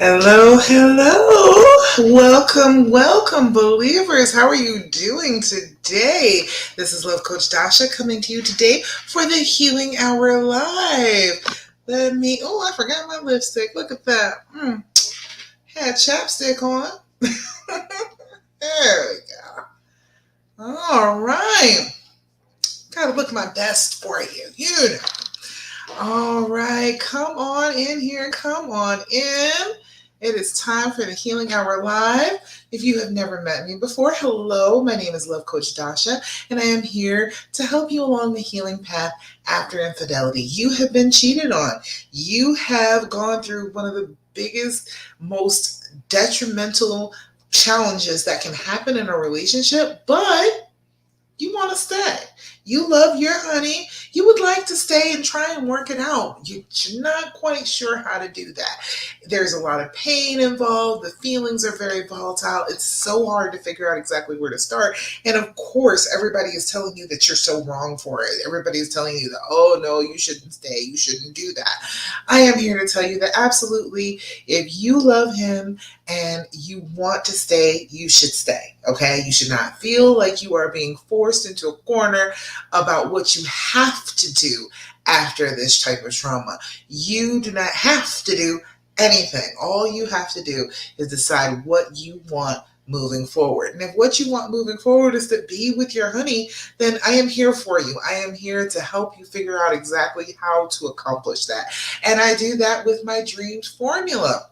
Hello, hello. Welcome, welcome, believers. How are you doing today? This is Love Coach Dasha coming to you today for the Healing Hour Live. I forgot my lipstick. Look at that. Had chapstick on. There we go. All right. Gotta look my best for you. You know. All right. Come on in here. Come on in. It is time for the Healing Hour Live. If you have never met me before, hello, my name is Love Coach Dasha, and I am here to help you along the healing path after infidelity. You have been cheated on. You have gone through one of the biggest, most detrimental challenges that can happen in a relationship, but you want to stay. You love your honey. You would like to stay and try and work it out. You're not quite sure how to do that. There's a lot of pain involved. The feelings are very volatile. It's so hard to figure out exactly where to start. And of course, everybody is telling you that you're so wrong for it. Everybody is telling you that, oh no, you shouldn't stay. You shouldn't do that. I am here to tell you that absolutely, if you love him and you want to stay, you should stay. Okay? You should not feel like you are being forced into a corner about what you have to do after this type of trauma. You do not have to do anything. All you have to do is decide what you want moving forward. And if what you want moving forward is to be with your honey, then I am here for you. I am here to help you figure out exactly how to accomplish that. And I do that with my dreams formula.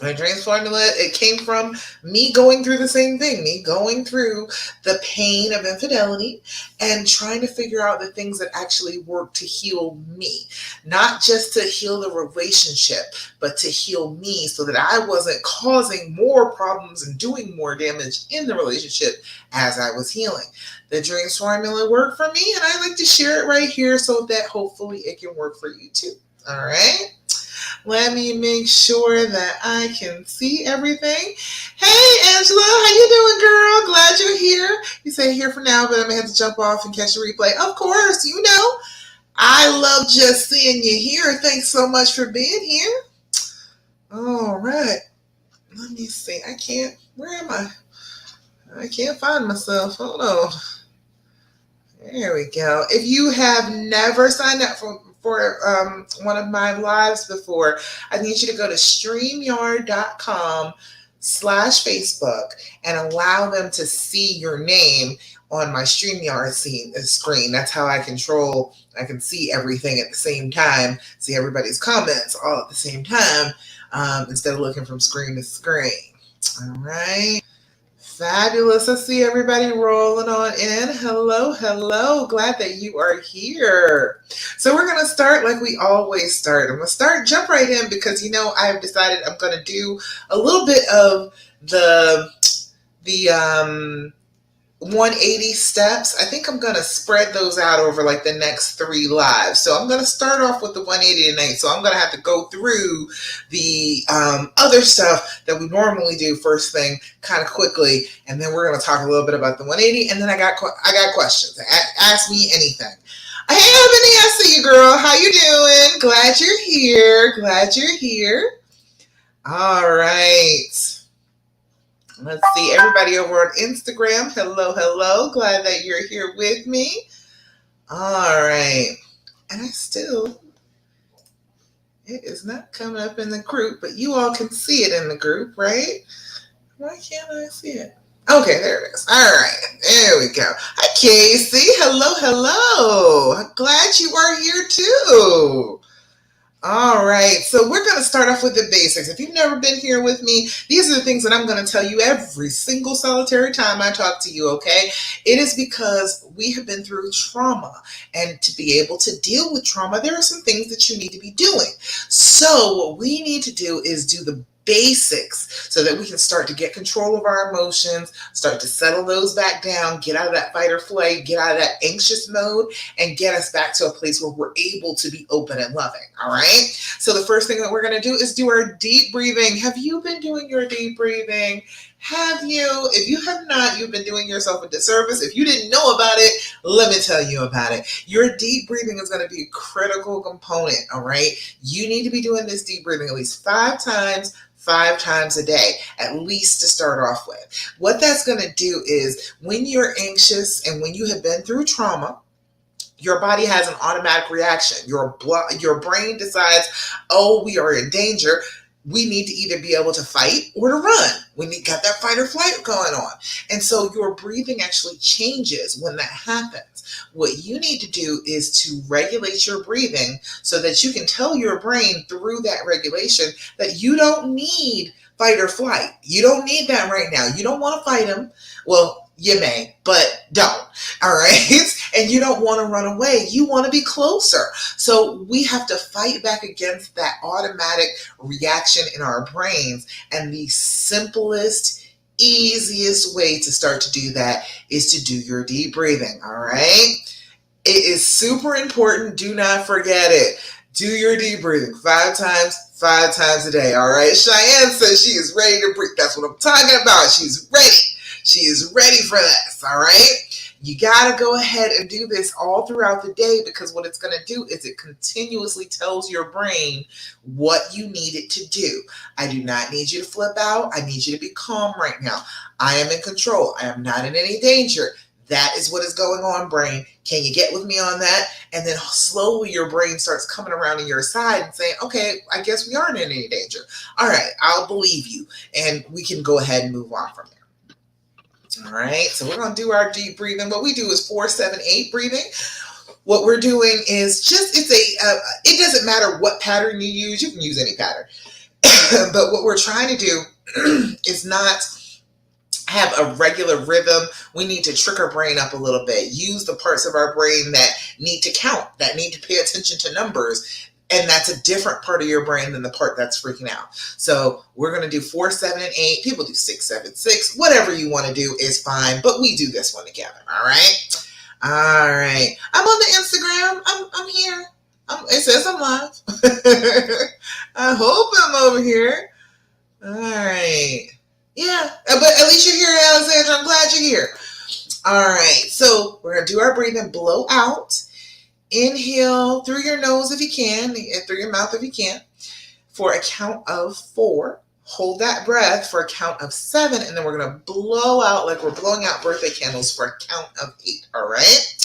My dreams formula, it came from me going through the same thing, me going through the pain of infidelity and trying to figure out the things that actually work to heal me. Not just to heal the relationship, but to heal me so that I wasn't causing more problems and doing more damage in the relationship as I was healing. The dreams formula worked for me, and I like to share it right here so that hopefully it can work for you too. All right? Let me make sure that I can see everything. Hey, Angela, how you doing, girl? Glad you're here. You say here for now, but I'm going to have to jump off and catch a replay. Of course, you know, I love just seeing you here. Thanks so much for being here. All right. Let me see. Where am I? I can't find myself. Hold on. There we go. If you have never signed up for one of my lives before, I need you to go to StreamYard.com/Facebook and allow them to see your name on my StreamYard screen. That's how I can see everything at the same time, see everybody's comments all at the same time, instead of looking from screen to screen. All right. Fabulous. I see everybody rolling on in. Hello, hello. Glad that you are here. So we're going to start like we always start. I'm going to jump right in because, I've decided I'm going to do a little bit of the 180 steps. I think I'm going to spread those out over like the next 3 lives. So I'm going to start off with the 180 tonight. So I'm going to have to go through the other stuff that we normally do first thing kind of quickly. And then we're going to talk a little bit about the 180. And then I got questions. Ask me anything. Hey, Ebony, I see you, girl. How you doing? Glad you're here. All right. Let's see, everybody over on Instagram. Hello, hello. Glad that you're here with me. All right. And it is not coming up in the group, but you all can see it in the group, right? Why can't I see it? Okay, there it is. All right. There we go. Hi, Casey. Hello, hello. I'm glad you are here too. All right, so we're going to start off with the basics. If you've never been here with me, these are the things that I'm going to tell you every single solitary time I talk to you, okay? It is because we have been through trauma, and to be able to deal with trauma, there are some things that you need to be doing. So what we need to do is do the basics so that we can start to get control of our emotions, start to settle those back down, get out of that fight or flight, get out of that anxious mode, and get us back to a place where we're able to be open and loving. All right. So the first thing that we're going to do is do our deep breathing. Have you been doing your deep breathing? Have you? If you have not, you've been doing yourself a disservice. If you didn't know about it, let me tell you about it. Your deep breathing is going to be a critical component, all right? You need to be doing this deep breathing at least 5 times a day, at least to start off with. What that's going to do is when you're anxious and when you have been through trauma, your body has an automatic reaction. Your brain decides, oh, we are in danger. We need to either be able to fight or to run. Got that fight or flight going on. And so your breathing actually changes when that happens. What you need to do is to regulate your breathing so that you can tell your brain through that regulation that you don't need fight or flight. You don't need that right now. You don't want to fight him. Well, you may, but don't. All right. And you don't want to run away. You want to be closer. So we have to fight back against that automatic reaction in our brains. And the simplest, easiest way to start to do that is to do your deep breathing. All right. It is super important. Do not forget it. Do your deep breathing 5 times a day. All right. Cheyenne says she is ready to breathe. That's what I'm talking about. She's ready. She is ready for this, all right? You got to go ahead and do this all throughout the day because what it's going to do is it continuously tells your brain what you need it to do. I do not need you to flip out. I need you to be calm right now. I am in control. I am not in any danger. That is what is going on, brain. Can you get with me on that? And then slowly your brain starts coming around on your side and saying, okay, I guess we aren't in any danger. All right, I'll believe you. And we can go ahead and move on from there. All right, so we're going to do our deep breathing. What we do is 4-7-8 breathing. What we're doing is it doesn't matter what pattern you use. You can use any pattern. But what we're trying to do is not have a regular rhythm. We need to trick our brain up a little bit. Use the parts of our brain that need to count, that need to pay attention to numbers. And that's a different part of your brain than the part that's freaking out. So we're going to do 4, 7, and 8. People do 6, 7, 6. Whatever you want to do is fine. But we do this one together. All right. All right. I'm on the Instagram. I'm here. It says I'm live. I hope I'm over here. All right. Yeah. But at least you're here, Alexandra. I'm glad you're here. All right. So we're going to do our breathing. Blow out. Inhale through your nose if you can, and through your mouth if you can, for a count of 4. Hold that breath for a count of 7, and then we're going to blow out like we're blowing out birthday candles for a count of 8. All right?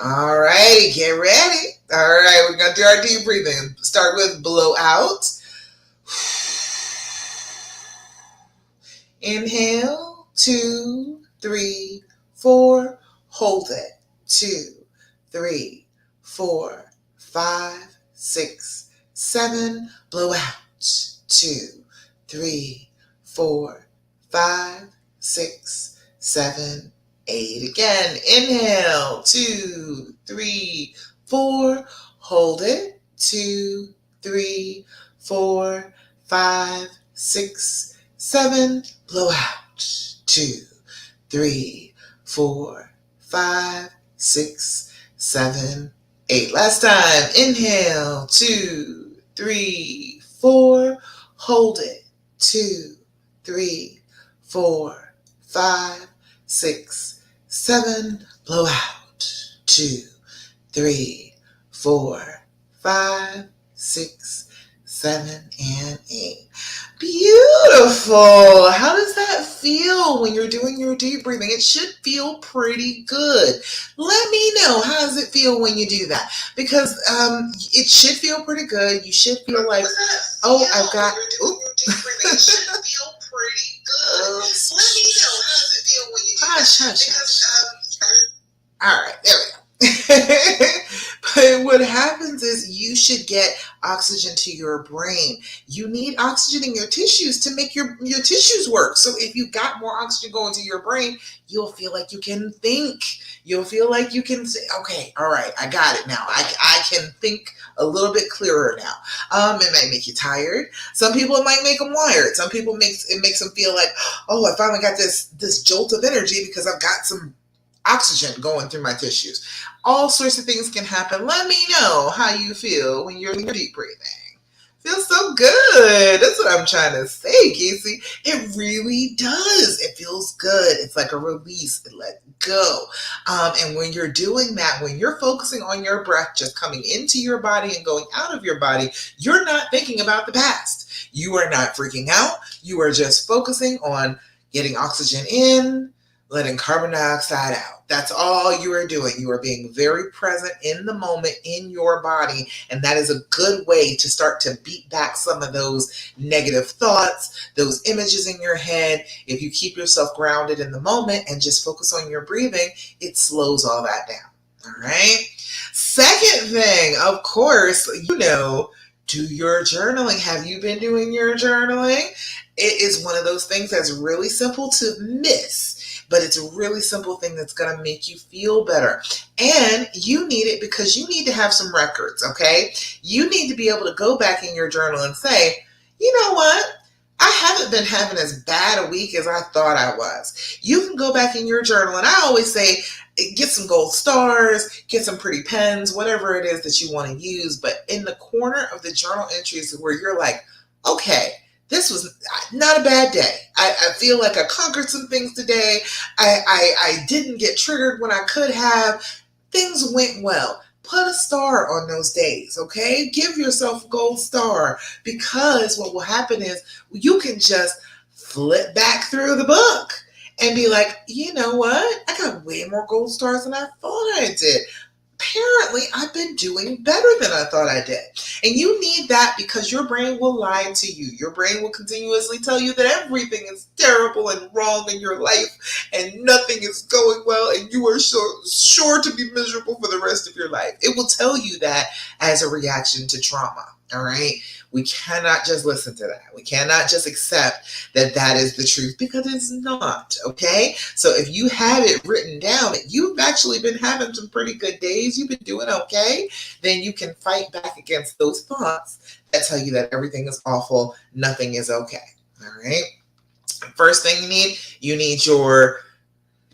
All righty, get ready. All right, we're going to do our deep breathing. Start with blow out. Inhale, 2, 3, 4. Hold it. 2, 3, 4, 5, 6, 7. Blow out. 2, 3, 4, 5, 6, 7, 8. Again. Inhale. 2, 3, 4. Hold it. 2, 3, 4, 5, 6, 7. Blow out. 2, 3, 4, 5, 6, 7, 8. Last time. Inhale. 2, 3, 4. Hold it. 2, 3, 4, 5, 6, 7. Blow out. 2, 3, 4, 5, 6, 7, and 8. Beautiful. How does that feel when you're doing your deep breathing? It should feel pretty good. Let me know. How does it feel when you do that? Because it should feel pretty good. You should feel like, oh, I've got. It should feel pretty good. Let me know. How does it feel when you do that? All right, there we go. But what happens is you should get oxygen to your brain. You need oxygen in your tissues to make your tissues work. So if you got more oxygen going to your brain, you'll feel like you can think. You'll feel like you can say, okay, all right, I got it now. I can think a little bit clearer now. It might make you tired. Some people, it might make them wired. Some people, it makes them feel like, oh, I finally got this jolt of energy because I've got some oxygen going through my tissues. All sorts of things can happen. Let me know how you feel when you're deep breathing. Feels so good. That's what I'm trying to say, Casey. It really does. It feels good. It's like a release. It let go. And when you're doing that, when you're focusing on your breath just coming into your body and going out of your body, you're not thinking about the past. You are not freaking out. You are just focusing on getting oxygen in, letting carbon dioxide out. That's all you are doing. You are being very present in the moment in your body. And that is a good way to start to beat back some of those negative thoughts, those images in your head. If you keep yourself grounded in the moment and just focus on your breathing, it slows all that down. All right. Second thing, of course, do your journaling. Have you been doing your journaling? It is one of those things that's really simple to miss, but it's a really simple thing that's going to make you feel better. And you need it because you need to have some records, okay? You need to be able to go back in your journal and say, you know what? I haven't been having as bad a week as I thought I was. You can go back in your journal, and I always say, get some gold stars, get some pretty pens, whatever it is that you want to use. But in the corner of the journal entries where you're like, okay, this was not a bad day. I feel like I conquered some things today. I didn't get triggered when I could have. Things went well. Put a star on those days, okay? Give yourself a gold star, because what will happen is you can just flip back through the book and be like, you know what? I got way more gold stars than I thought I did. Apparently, I've been doing better than I thought I did. And you need that because your brain will lie to you. Your brain will continuously tell you that everything is terrible and wrong in your life and nothing is going well and you are sure to be miserable for the rest of your life. It will tell you that as a reaction to trauma. All right. We cannot just listen to that. We cannot just accept that that is the truth, because it's not. Okay. So if you have it written down, you've actually been having some pretty good days, you've been doing okay, then you can fight back against those thoughts that tell you that everything is awful, nothing is okay. All right. First thing you need your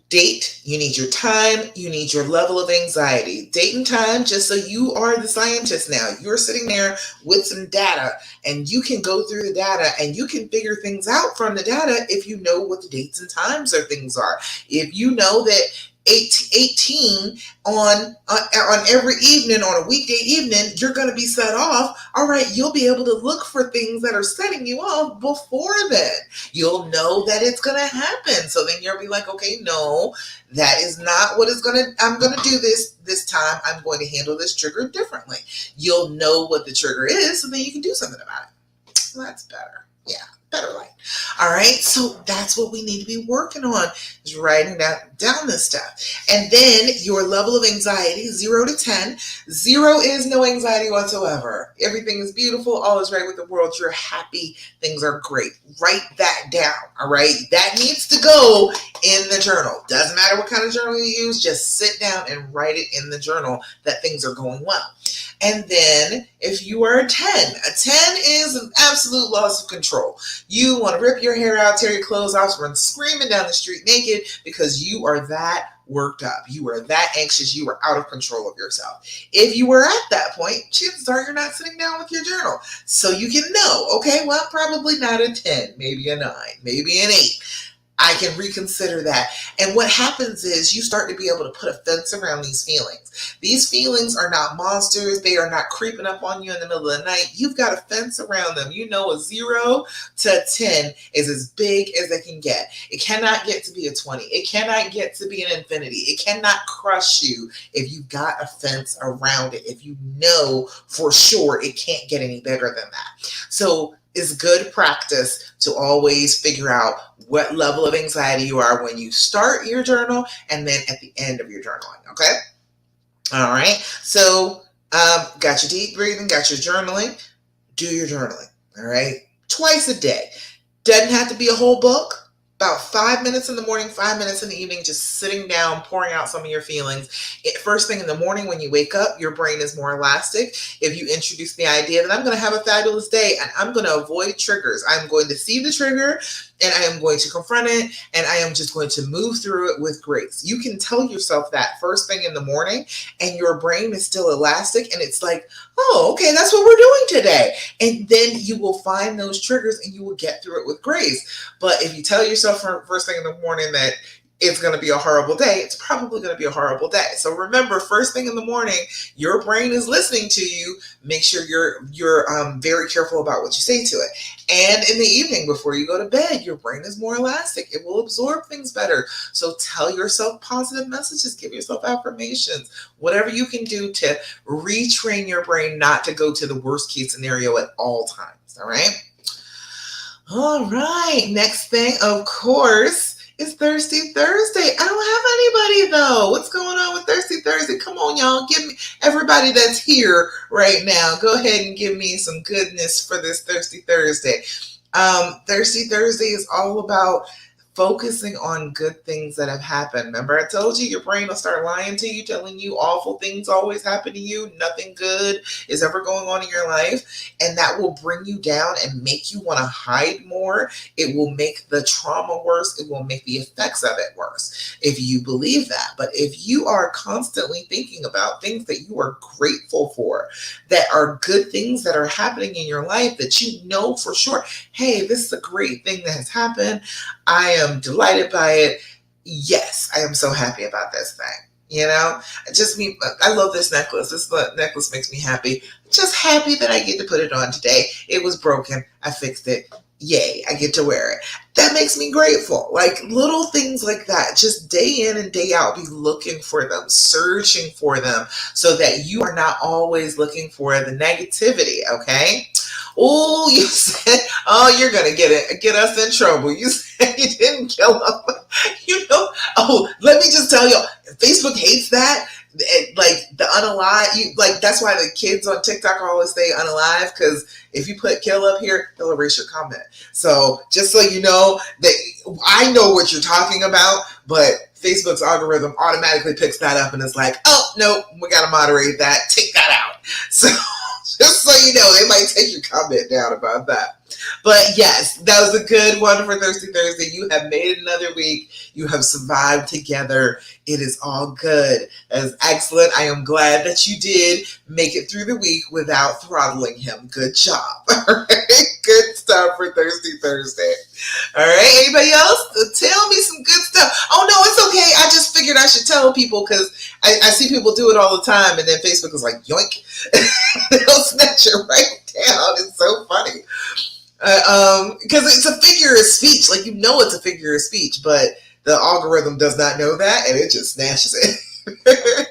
date, you need your time, you need your level of anxiety. Date and time, just so you are the scientist now. You're sitting there with some data and you can go through the data and you can figure things out from the data if you know what the dates and times of things are. If you know that 18 on every evening, on a weekday evening, you're going to be set off. All right, you'll be able to look for things that are setting you off before then. You'll know that it's going to happen. So then you'll be like, okay, no, that is not what I'm going to do this time. I'm going to handle this trigger differently. You'll know what the trigger is, so then you can do something about it. Well, that's better. Yeah. Better light. All right. So that's what we need to be working on, is writing down this stuff. And then your level of anxiety, 0 to 10. 0 is no anxiety whatsoever. Everything is beautiful. All is right with the world. You're happy. Things are great. Write that down. All right. That needs to go in the journal. Doesn't matter what kind of journal you use. Just sit down and write it in the journal that things are going well. And then if you are a 10 is an absolute loss of control. You want to rip your hair out, tear your clothes off, run screaming down the street naked because you are that worked up. You are that anxious. You are out of control of yourself. If you were at that point, chances are you're not sitting down with your journal. So you can know, okay, well, probably not a 10, maybe a 9, maybe an 8. I can reconsider that. And what happens is you start to be able to put a fence around these feelings. These feelings are not monsters. They are not creeping up on you in the middle of the night. You've got a fence around them. You know, a 0 to 10 is as big as it can get. It cannot get to be a 20. It cannot get to be an infinity. It cannot crush you if you've got a fence around it. If you know for sure it can't get any bigger than that. So it's good practice to always figure out what level of anxiety you are when you start your journal and then at the end of your journaling, okay? All right, so got your deep breathing, got your journaling. Do your journaling, all right? Twice a day. Doesn't have to be a whole book. About 5 minutes in the morning, 5 minutes in the evening, just sitting down, pouring out some of your feelings. First thing in the morning when you wake up, your brain is more elastic. If you introduce the idea that I'm going to have a fabulous day and I'm going to avoid triggers, I'm going to see the trigger and I am going to confront it, and I am just going to move through it with grace. You can tell yourself that first thing in the morning, and your brain is still elastic, and it's like, oh, okay, that's what we're doing today. And then you will find those triggers and you will get through it with grace. But if you tell yourself first thing in the morning that it's going to be a horrible day, it's probably going to be a horrible day. So remember, first thing in the morning, your brain is listening to you. Make sure you're very careful about what you say to it. And in the evening, before you go to bed, your brain is more elastic. It will absorb things better. So tell yourself positive messages. Give yourself affirmations. Whatever you can do to retrain your brain not to go to the worst case scenario at all times. All right? All right. Next thing, of course, it's Thirsty Thursday. I don't have anybody though. What's going on with Thirsty Thursday? Come on, y'all. Give me everybody that's here right now. Go ahead and give me some goodness for this Thirsty Thursday. Thirsty Thursday is all about focusing on good things that have happened. Remember, I told you your brain will start lying to you, telling you awful things always happen to you. Nothing good is ever going on in your life. And that will bring you down and make you want to hide more. It will make the trauma worse. It will make the effects of it worse if you believe that. But if you are constantly thinking about things that you are grateful for, that are good things that are happening in your life, that you know for sure, hey, this is a great thing that has happened. I am delighted by it. Yes, I am so happy about this thing. You know, I love this necklace. This necklace makes me happy. Just happy that I get to put it on today. It was broken. I fixed it. Yay, I get to wear it. That makes me grateful. Like little things like that, just day in and day out, be looking for them, searching for them, so that you are not always looking for the negativity, okay? Oh, you said, oh, you're going to get us in trouble. You said you didn't kill him. You know, oh, let me just tell you, Facebook hates that. Like the unalive, that's why the kids on TikTok always say unalive, because if you put kill up here, they'll erase your comment. So just so you know, that I know what you're talking about, but Facebook's algorithm automatically picks that up and is like, oh, no, we got to moderate that. Take that out. So just so you know, they might take your comment down about that. But yes, that was a good one for Thirsty Thursday. You have made it another week. You have survived together. It is all good. That is excellent. I am glad that you did make it through the week without throttling him. Good job. All right. Good stuff for Thirsty Thursday. All right. Anybody else? Tell me some good stuff. Oh, no, it's okay. I just figured I should tell people because I see people do it all the time. And then Facebook is like, yoink. They'll snatch it right down. It's so funny. Because it's a figure of speech. Like, you know it's a figure of speech, but the algorithm does not know that, and it just snatches it.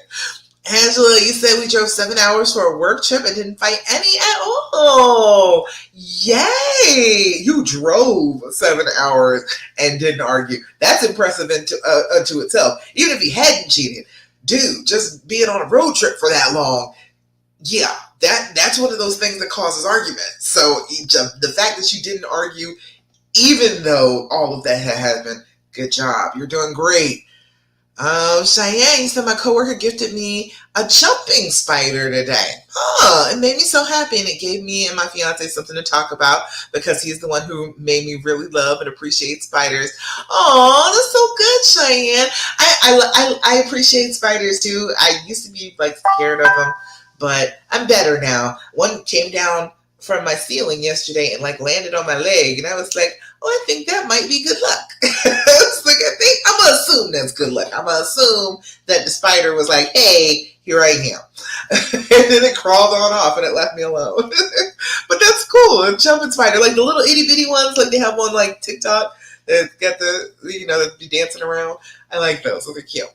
Angela, you said we drove 7 hours for a work trip and didn't fight any at all. Yay! You drove 7 hours and didn't argue. That's impressive unto itself. Even if he hadn't cheated. Dude, just being on a road trip for that long, yeah, that's one of those things that causes arguments. So the fact that you didn't argue, even though all of that had happened, good job. You're doing great. Cheyenne, you said my coworker gifted me a jumping spider today. Oh, it made me so happy, and it gave me and my fiance something to talk about because he's the one who made me really love and appreciate spiders. Oh, that's so good, Cheyenne. I appreciate spiders too. I used to be scared of them, but I'm better now. One came down from my ceiling yesterday and landed on my leg, and I was like, oh, I think that might be good luck. I'm gonna assume that's good luck. I'm gonna assume that the spider was like, hey, here I am. And then it crawled on off and it left me alone. But that's cool. A jumping spider, like the little itty bitty ones, like they have one TikTok that got that be dancing around. I like those. Those are cute.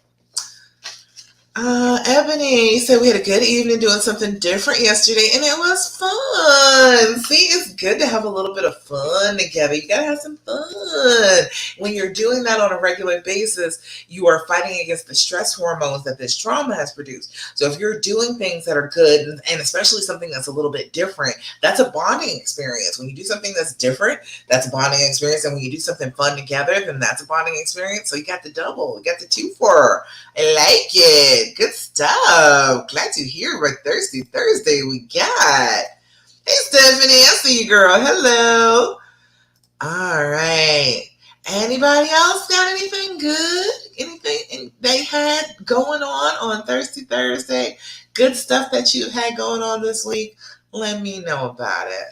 Ebony said we had a good evening doing something different yesterday, and it was fun. See, it's good to have a little bit of fun together. You gotta have some fun. When you're doing that on a regular basis, you are fighting against the stress hormones that this trauma has produced. So if you're doing things that are good, and especially something that's a little bit different, that's a bonding experience. When you do something that's different, that's a bonding experience. And when you do something fun together, then that's a bonding experience. So you got the double, you got the two for. I like it. Good stuff. Glad to hear what Thirsty Thursday we got. Hey, Stephanie, I see you, girl. Hello. All right. Anybody else got anything good? Anything they had going on Thirsty Thursday? Good stuff that you've had going on this week? Let me know about it.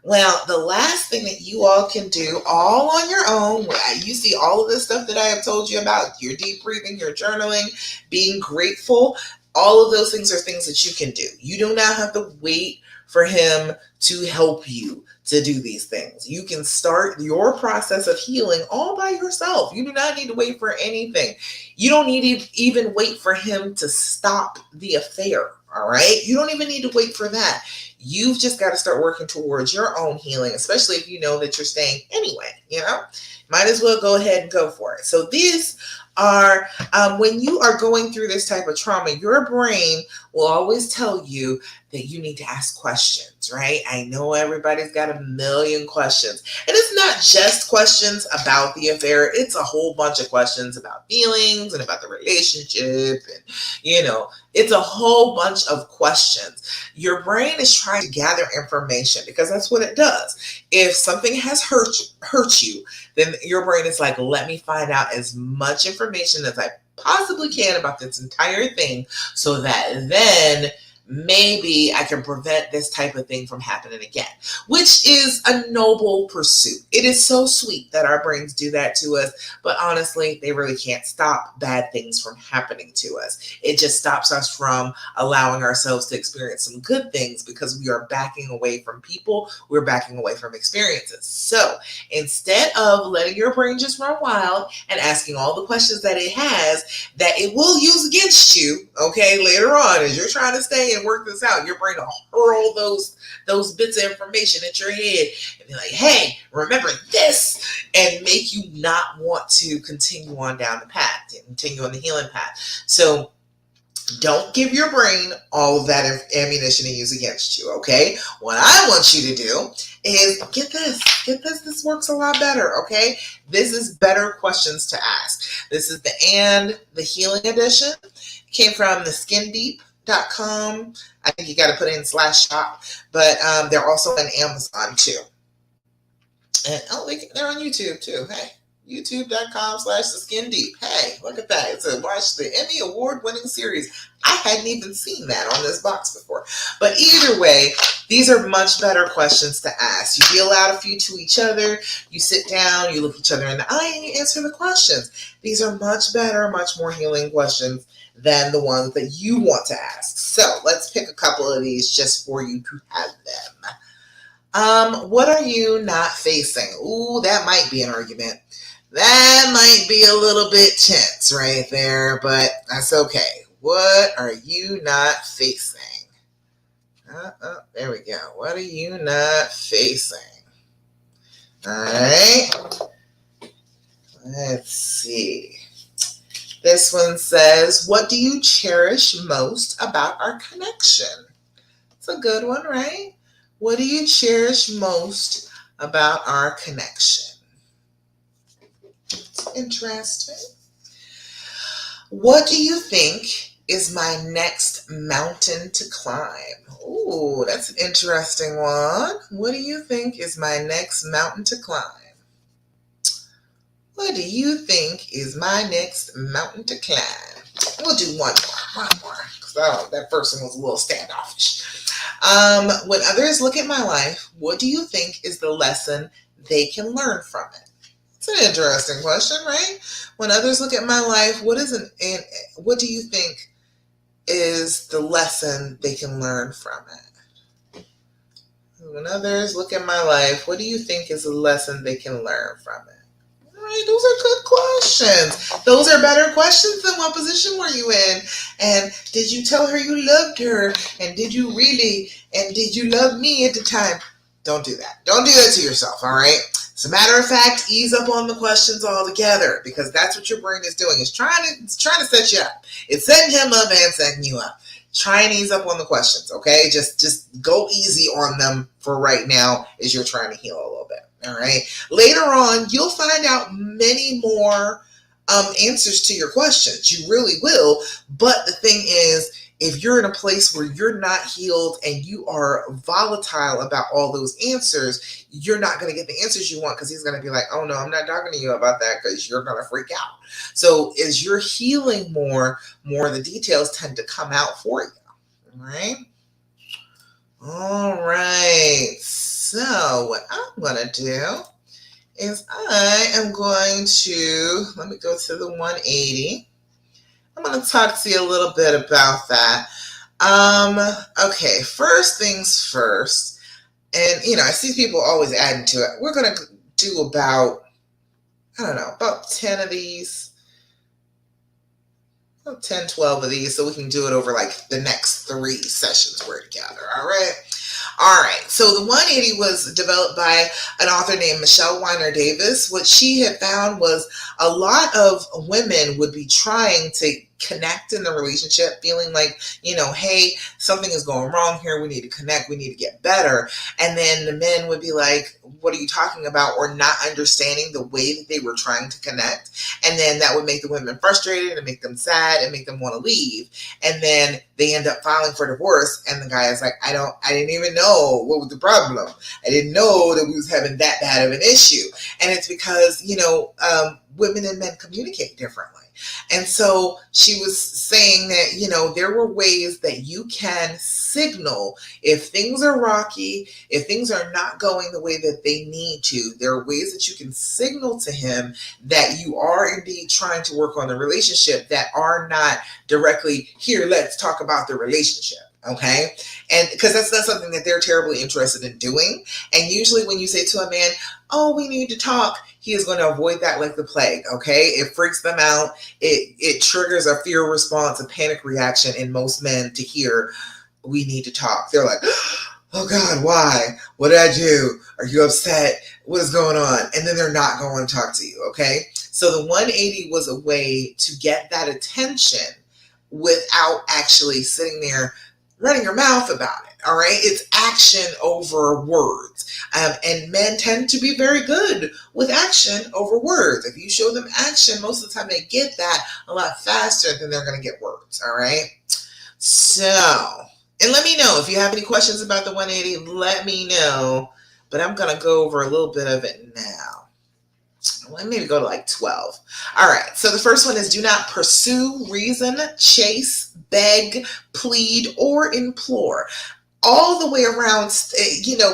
Well, the last thing that you all can do all on your own, you see all of this stuff that I have told you about, your deep breathing, your journaling, being grateful, all of those things are things that you can do. You do not have to wait for him to help you to do these things. You can start your process of healing all by yourself. You do not need to wait for anything. You don't need to even wait for him to stop the affair. All right. You don't even need to wait for that. You've just got to start working towards your own healing, especially if you know that you're staying anyway, might as well go ahead and go for it. So these are, when you are going through this type of trauma, your brain will always tell you that you need to ask questions, right? I know everybody's got a million questions. And it's not just questions about the affair. It's a whole bunch of questions about feelings and about the relationship. And, it's a whole bunch of questions. Your brain is trying to gather information because that's what it does. If something has hurt you, then your brain is like, let me find out as much information as I possibly can about this entire thing so that then maybe I can prevent this type of thing from happening again, which is a noble pursuit. It is so sweet that our brains do that to us, but honestly, they really can't stop bad things from happening to us. It just stops us from allowing ourselves to experience some good things because we are backing away from people, we're backing away from experiences. So instead of letting your brain just run wild and asking all the questions that it has that it will use against you, okay, later on as you're trying to stay and work this out, your brain will hurl those bits of information at your head and be like, hey, remember this, and make you not want to continue on down the path, continue on the healing path. So don't give your brain all of that ammunition to use against you, okay? What I want you to do is get this. This works a lot better, okay? This is better questions to ask. This is the Healing Edition. It came from the skindeep.com. I think you got to put in /shop, but they're also on Amazon too. And they're on YouTube too. Hey, youtube.com/theskindeep. Hey, look at that. It's watch the Emmy award-winning series. I hadn't even seen that on this box before. But either way, these are much better questions to ask. You deal out a few to each other. You sit down, you look each other in the eye, and you answer the questions. These are much better, much more healing questions than the ones that you want to ask. So let's pick a couple of these just for you to have them. What are you not facing? Ooh, that might be an argument. That might be a little bit tense right there, but that's okay. What are you not facing? There we go. What are you not facing? All right. Let's see. This one says, what do you cherish most about our connection? It's a good one, right? What do you cherish most about our connection? It's interesting. What do you think is my next mountain to climb? Ooh, that's an interesting one. What do you think is my next mountain to climb? What do you think is my next mountain to climb? We'll do one more. So that first one was a little standoffish. When others look at my life, what do you think is the lesson they can learn from it? It's an interesting question, right? When others look at my life, what do you think is the lesson they can learn from it? When others look at my life, what do you think is the lesson they can learn from it? All right, those are good questions. Those are better questions than what position were you in? And did you tell her you loved her? And did you really? And did you love me at the time? Don't do that. Don't do that to yourself, all right? As a matter of fact, ease up on the questions altogether because that's what your brain is doing. It's trying to set you up. It's setting him up and setting you up. Try and ease up on the questions, okay? Just go easy on them for right now as you're trying to heal a little bit, all right? Later on, you'll find out many more answers to your questions. You really will. But the thing is if you're in a place where you're not healed and you are volatile about all those answers, you're not going to get the answers you want, because he's going to be like, oh no, I'm not talking to you about that because you're going to freak out. So as you're healing more of the details tend to come out for you. Right? All right. So what I'm going to do is I am going to, let me go to the 180. I'm going to talk to you a little bit about that. Okay, first things first. And, I see people always adding to it. We're going to do about, I don't know, about 10 of these. 10, 12 of these, so we can do it over like the next 3 sessions we're together. All right. All right. So the 180 was developed by an author named Michelle Weiner Davis. What she had found was a lot of women would be trying to connect in the relationship, feeling like, hey, something is going wrong here. We need to connect. We need to get better. And then the men would be like, what are you talking about? Or not understanding the way that they were trying to connect. And then that would make the women frustrated and make them sad and make them want to leave. And then they end up filing for divorce. And the guy is like, I didn't even know what was the problem. I didn't know that we was having that bad of an issue. And it's because, women and men communicate differently. And so she was saying that, there were ways that you can signal if things are rocky, if things are not going the way that they need to. There are ways that you can signal to him that you are indeed trying to work on the relationship that are not directly, here, let's talk about the relationship. Okay. And because that's not something that they're terribly interested in doing. And usually when you say to a man, oh, we need to talk, he is going to avoid that like the plague. Okay. It freaks them out. It triggers a fear response, a panic reaction in most men to hear, we need to talk. They're like, oh God, why? What did I do? Are you upset? What is going on? And then they're not going to talk to you. Okay. So the 180 was a way to get that attention without actually sitting there running your mouth about it. All right. It's action over words. And men tend to be very good with action over words. If you show them action, most of the time they get that a lot faster than they're going to get words. All right. So, and let me know if you have any questions about the 180, let me know. But I'm going to go over a little bit of it now. Let me go to like 12. All right. So the first one is do not pursue, reason, chase, beg, plead, or implore. All the way around,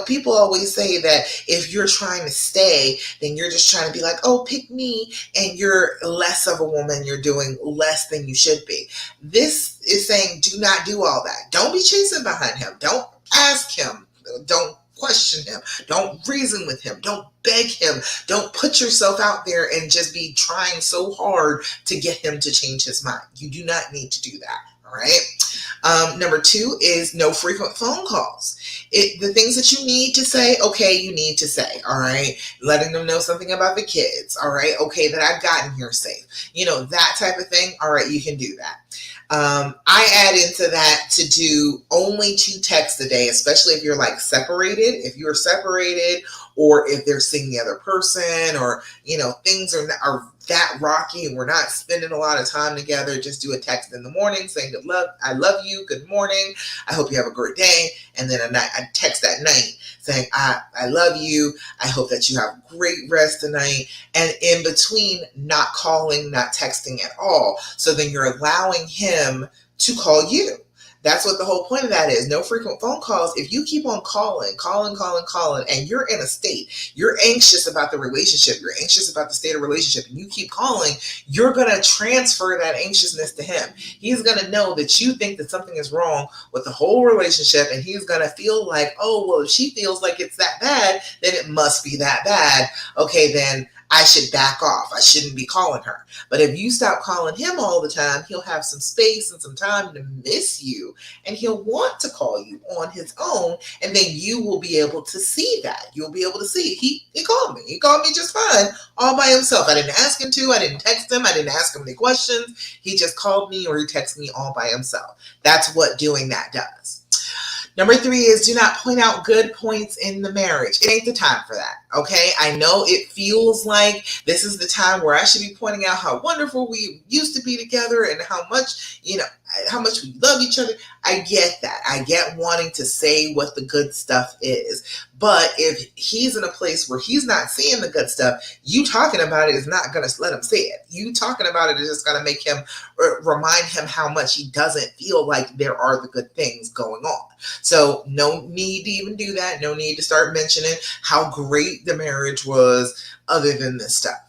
people always say that if you're trying to stay, then you're just trying to be like, oh, pick me, and you're less of a woman. You're doing less than you should be. This is saying do not do all that. Don't be chasing behind him. Don't ask him. Don't question him. Don't reason with him. Don't beg him. Don't put yourself out there and just be trying so hard to get him to change his mind. You do not need to do that. All right. Number 2 is no frequent phone calls. The things that you need to say, okay, you need to say. All right. Letting them know something about the kids. All right. Okay, that I've gotten here safe. That type of thing. All right, you can do that. I add into that to do only 2 texts a day, especially if you're like separated. If you're separated, or if they're seeing the other person, or things are that rocky and we're not spending a lot of time together, just do a text in the morning saying good luck, I love you, good morning, I hope you have a great day, and then a text at night saying I love you, I hope that you have great rest tonight, and in between not calling, not texting at all. So then you're allowing him to call you. That's what the whole point of that is. No frequent phone calls. If you keep on calling, and you're in a state, you're anxious about the relationship, you're anxious about the state of relationship, and you keep calling, you're going to transfer that anxiousness to him. He's going to know that you think that something is wrong with the whole relationship, and he's going to feel like, oh, well, if she feels like it's that bad, then it must be that bad. Okay, then I should back off. I shouldn't be calling her. But if you stop calling him all the time, he'll have some space and some time to miss you, and he'll want to call you on his own, and then you will be able to see that. You'll be able to see, he called me. He called me just fine, all by himself. I didn't ask him to. I didn't text him. I didn't ask him any questions. He just called me or he texted me all by himself. That's what doing that does. Number 3 is do not point out good points in the marriage. It ain't the time for that. Okay, I know it feels like this is the time where I should be pointing out how wonderful we used to be together and how much, how much we love each other. I get that. I get wanting to say what the good stuff is. But if he's in a place where he's not seeing the good stuff, you talking about it is not going to let him see it. You talking about it is just going to make him, remind him how much he doesn't feel like there are the good things going on. So no need to even do that. No need to start mentioning how great the marriage was other than this stuff.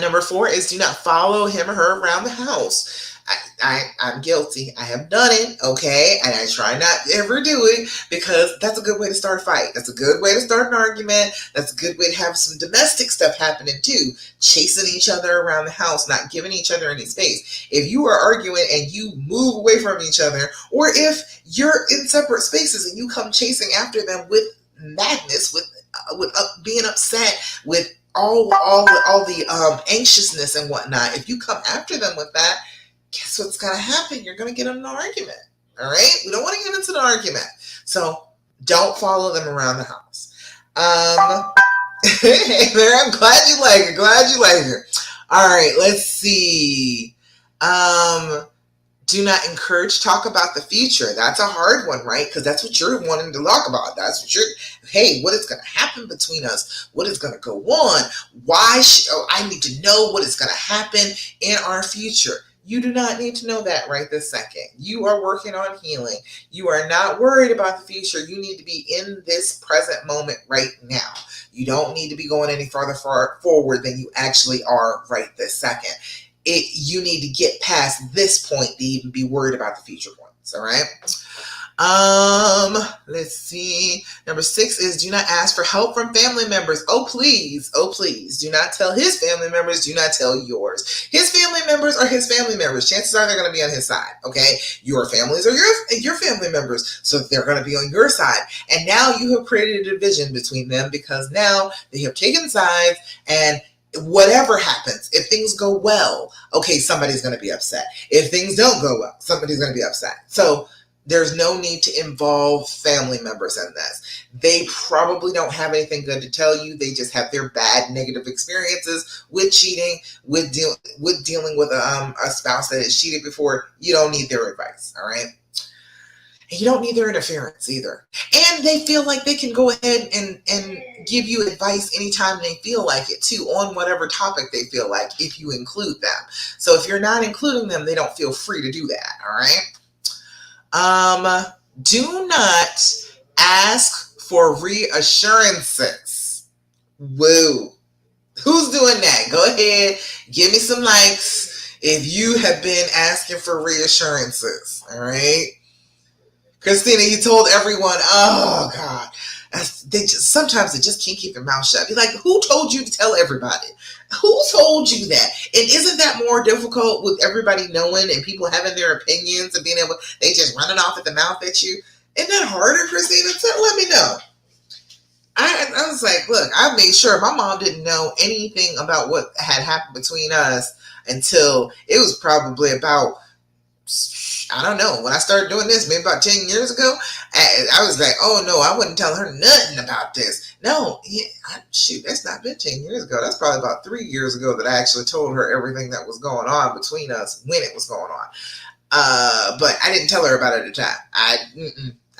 Number 4 is do not follow him or her around the house. I'm guilty. I have done it, okay? And I try not to ever do it because that's a good way to start a fight. That's a good way to start an argument. That's a good way to have some domestic stuff happening too. Chasing each other around the house, not giving each other any space. If you are arguing and you move away from each other, or if you're in separate spaces and you come chasing after them with madness, with being upset, with all the anxiousness and whatnot, if you come after them with that, guess what's going to happen? You're going to get in an argument. All right? We don't want to get into an argument. So don't follow them around the house. Hey there, I'm glad you like it. Glad you like it. All right, let's see. Do not encourage talk about the future. That's a hard one, right? Because that's what you're wanting to talk about. That's what hey, what is going to happen between us? What is going to go on? I need to know what is going to happen in our future. You do not need to know that right this second. You are working on healing. You are not worried about the future. You need to be in this present moment right now. You don't need to be going any farther forward than you actually are right this second. You need to get past this point to even be worried about the future points. All right. Let's see. Number 6 is do not ask for help from family members. Oh, please. Do not tell his family members. Do not tell yours. His family members are his family members. Chances are they're going to be on his side. Okay. Your families are your family members. So they're going to be on your side. And now you have created a division between them because now they have taken sides, and whatever happens, if things go well, okay, somebody's going to be upset. If things don't go well, somebody's going to be upset. So there's no need to involve family members in this. They probably don't have anything good to tell you. They just have their bad negative experiences with cheating, with dealing with a spouse that has cheated before. You don't need their advice, all right? And you don't need their interference either. And they feel like they can go ahead and give you advice anytime they feel like it too, on whatever topic they feel like, if you include them. So if you're not including them, they don't feel free to do that, all right? Do not ask for reassurances. Woo. Who's doing that? Go ahead, give me some likes if you have been asking for reassurances, all right? Christina, you told everyone, oh God, sometimes they just can't keep their mouth shut. Be like, who told you to tell everybody? Who told you that? And isn't that more difficult with everybody knowing and people having their opinions and being able, they just running off at the mouth at you? Isn't that harder, Christina? Let me know. I was like, look, I made sure my mom didn't know anything about what had happened between us until it was probably about, I don't know, when I started doing this, maybe about 10 years ago, I was like, oh no, I wouldn't tell her nothing about this. No, shoot, that's not been 10 years ago. That's probably about 3 years ago that I actually told her everything that was going on between us when it was going on. But I didn't tell her about it at the time.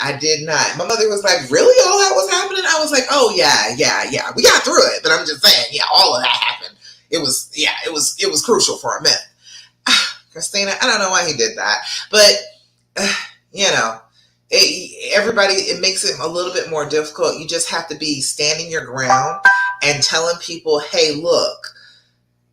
I did not. My mother was like, really? All that was happening? I was like, oh yeah. We got through it. But I'm just saying, yeah, all of that happened. It was crucial for a minute. Christina, I don't know why he did that, but it makes it a little bit more difficult. You just have to be standing your ground and telling people, hey, look,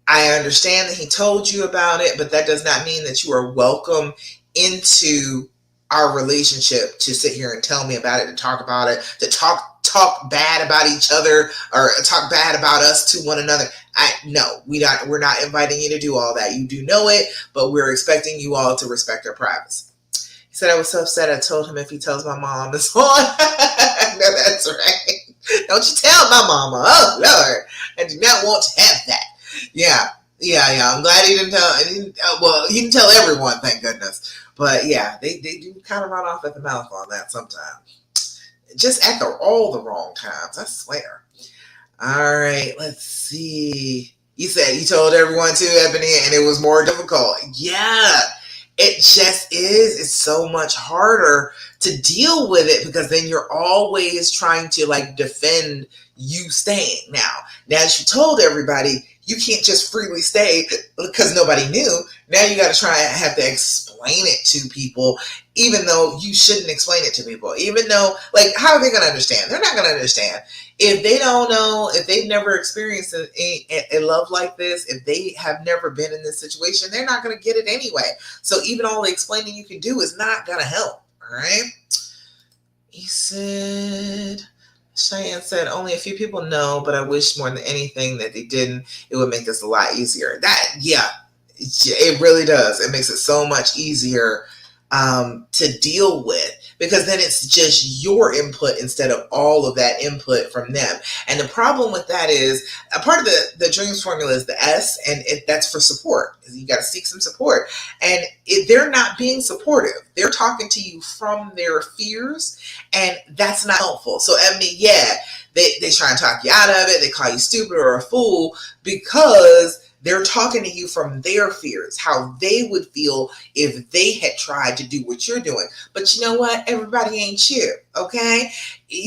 I understand that he told you about it, but that does not mean that you are welcome into our relationship to sit here and tell me about it, to talk about it, to talk bad about each other or talk bad about us to one another. No, we're not inviting you to do all that. You do know it, but we're expecting you all to respect our privacy. He said, I was so upset. I told him if he tells my mom it's on. No, that's right. Don't you tell my mama. Oh, Lord. I do not want to have that. Yeah. I'm glad he didn't tell. He didn't tell everyone, thank goodness. But yeah, they do kind of run off at the mouth on that sometimes. just at all the wrong times, I swear. All right, let's see. You said you told everyone too, Ebony, and it was more difficult. Yeah, it just is. It's so much harder to deal with it because then you're always trying to like defend you staying. Now as you told everybody, you can't just freely stay because nobody knew. Now you got to try and have to explain it to people, even though you shouldn't explain it to people. Even though, like, how are they going to understand? They're not going to understand. If they don't know, if they've never experienced a love like this, if they have never been in this situation, they're not going to get it anyway. So even all the explaining you can do is not going to help. All right. He said, Cheyenne said, only a few people know, but I wish more than anything that they didn't. It would make this a lot easier. Yeah, it really does. It makes it so much easier to deal with, because then it's just your input instead of all of that input from them. And the problem with that is a part of the dreams formula is the S, and that's for support. You got to seek some support. And they're not being supportive. They're talking to you from their fears, and that's not helpful. So, Ebony, yeah, they try and talk you out of it. They call you stupid or a fool because they're talking to you from their fears, how they would feel if they had tried to do what you're doing. But you know what? Everybody ain't you, okay?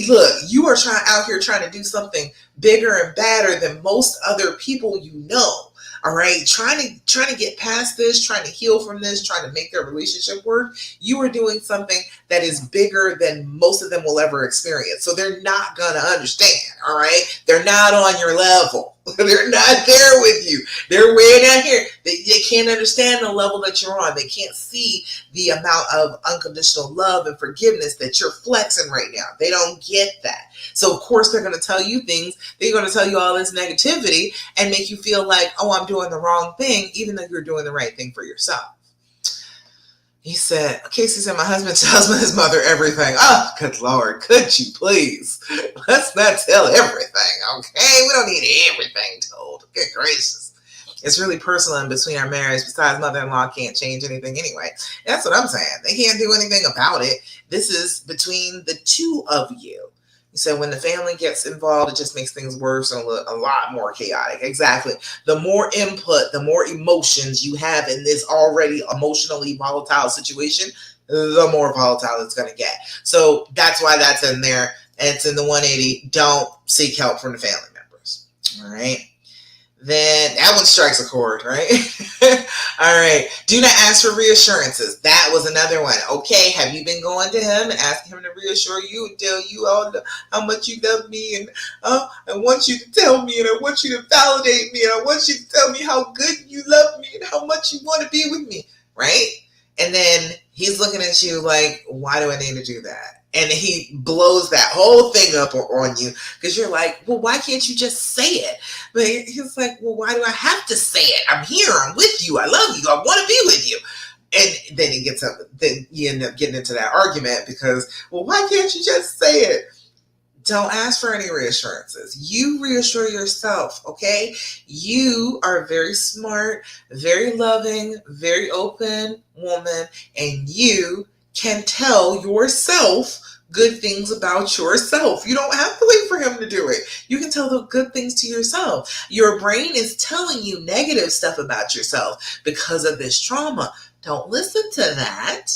Look, you are out here trying to do something bigger and badder than most other people you know. All right, trying to get past this, trying to heal from this, trying to make their relationship work. You are doing something that is bigger than most of them will ever experience. So they're not gonna understand. All right, they're not on your level. They're not there with you. They're way down here. They can't understand the level that you're on. They can't see the amount of unconditional love and forgiveness that you're flexing right now. They don't get that. So of course they're going to tell you things. They're going to tell you all this negativity and make you feel like, oh, I'm doing the wrong thing, even though you're doing the right thing for yourself. He said, Casey said, my husband tells his mother everything. Oh, good Lord, could you please? Let's not tell everything, okay? We don't need everything told. Good gracious. It's really personal in between our marriage. Besides, mother-in-law can't change anything anyway. That's what I'm saying. They can't do anything about it. This is between the two of you. So when the family gets involved, it just makes things worse and a lot more chaotic. Exactly. The more input, the more emotions you have in this already emotionally volatile situation, the more volatile it's going to get. So that's why that's in there. And it's in the 180. Don't seek help from the family members. All right. Then that one strikes a chord, right? All right. Do not ask for reassurances. That was another one. Okay. Have you been going to him and asking him to reassure you and tell you how much you love me, and I want you to tell me, and I want you to validate me, and I want you to tell me how good you love me and how much you want to be with me, right? And then he's looking at you like, why do I need to do that? And he blows that whole thing up on you because you're like, well, why can't you just say it? But he's like, well, why do I have to say it? I'm here. I'm with you. I love you. I want to be with you. And then he gets up. Then you end up getting into that argument because, well, why can't you just say it? Don't ask for any reassurances. You reassure yourself, okay? You are a very smart, very loving, very open woman, and you can tell yourself good things about yourself. You don't have to wait for him to do it. You can tell the good things to yourself. Your brain is telling you negative stuff about yourself because of this trauma. Don't listen to that.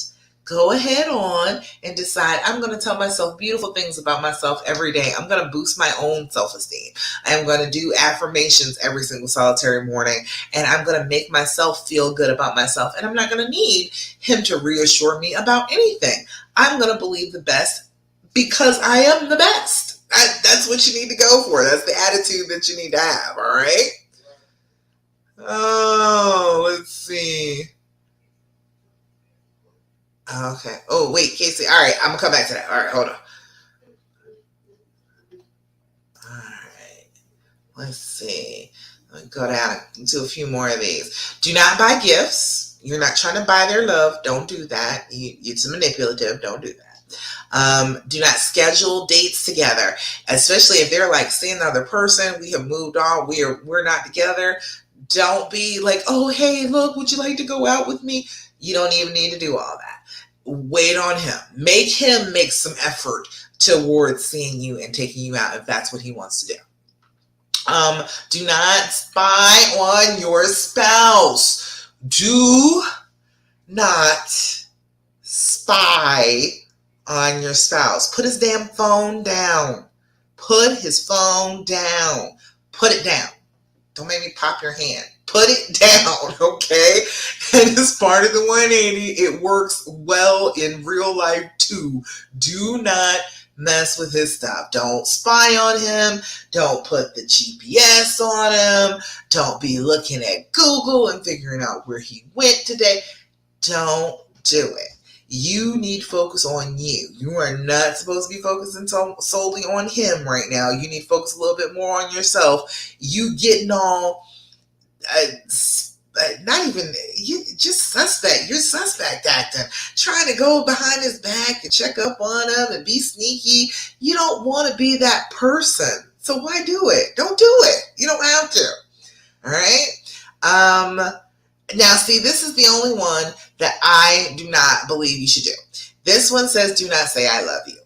Go ahead on and decide, I'm going to tell myself beautiful things about myself every day. I'm going to boost my own self-esteem. I'm going to do affirmations every single solitary morning, and I'm going to make myself feel good about myself. And I'm not going to need him to reassure me about anything. I'm going to believe the best because I am the best. That's what you need to go for. That's the attitude that you need to have. All right. Oh, let's see. Okay. Oh, wait, Casey. All right. I'm going to come back to that. All right. Hold on. All right. Let's see. Let me go down into a few more of these. Do not buy gifts. You're not trying to buy their love. Don't do that. It's manipulative. Don't do that. Do not schedule dates together, especially if they're like seeing another person. We have moved on. We're not together. Don't be like, oh, hey, look, would you like to go out with me? You don't even need to do all that. Wait on him. Make him make some effort towards seeing you and taking you out if that's what he wants to do. Do not spy on your spouse. Do not spy on your spouse. Put his damn phone down. Put his phone down. Put it down. Don't make me pop your hand. Put it down, okay? And as part of the 180, it works well in real life too. Do not mess with his stuff. Don't spy on him. Don't put the GPS on him. Don't be looking at Google and figuring out where he went today. Don't do it. You need to focus on you. You are not supposed to be focusing solely on him right now. You need to focus a little bit more on yourself. You getting all not even, you just suspect. You're suspect acting. Trying to go behind his back and check up on him and be sneaky. You don't want to be that person. So why do it? Don't do it. You don't have to. All right? Now, see, this is the only one that I do not believe you should do. This one says, do not say I love you.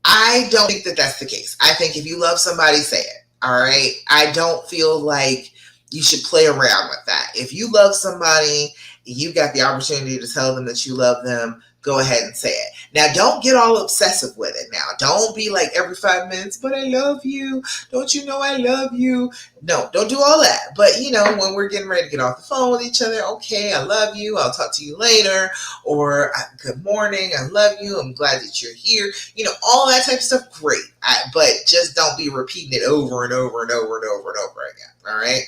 I don't think that that's the case. I think if you love somebody, say it. All right? I don't feel like you should play around with that. If you love somebody, you got the opportunity to tell them that you love them, go ahead and say it. Now, don't get all obsessive with it now. Don't be like every 5 minutes, but I love you. Don't you know I love you? No, don't do all that. But, when we're getting ready to get off the phone with each other, okay, I love you. I'll talk to you later. Or, good morning. I love you. I'm glad that you're here. All that type of stuff, great. But just don't be repeating it over and over and over and over and over again. All right?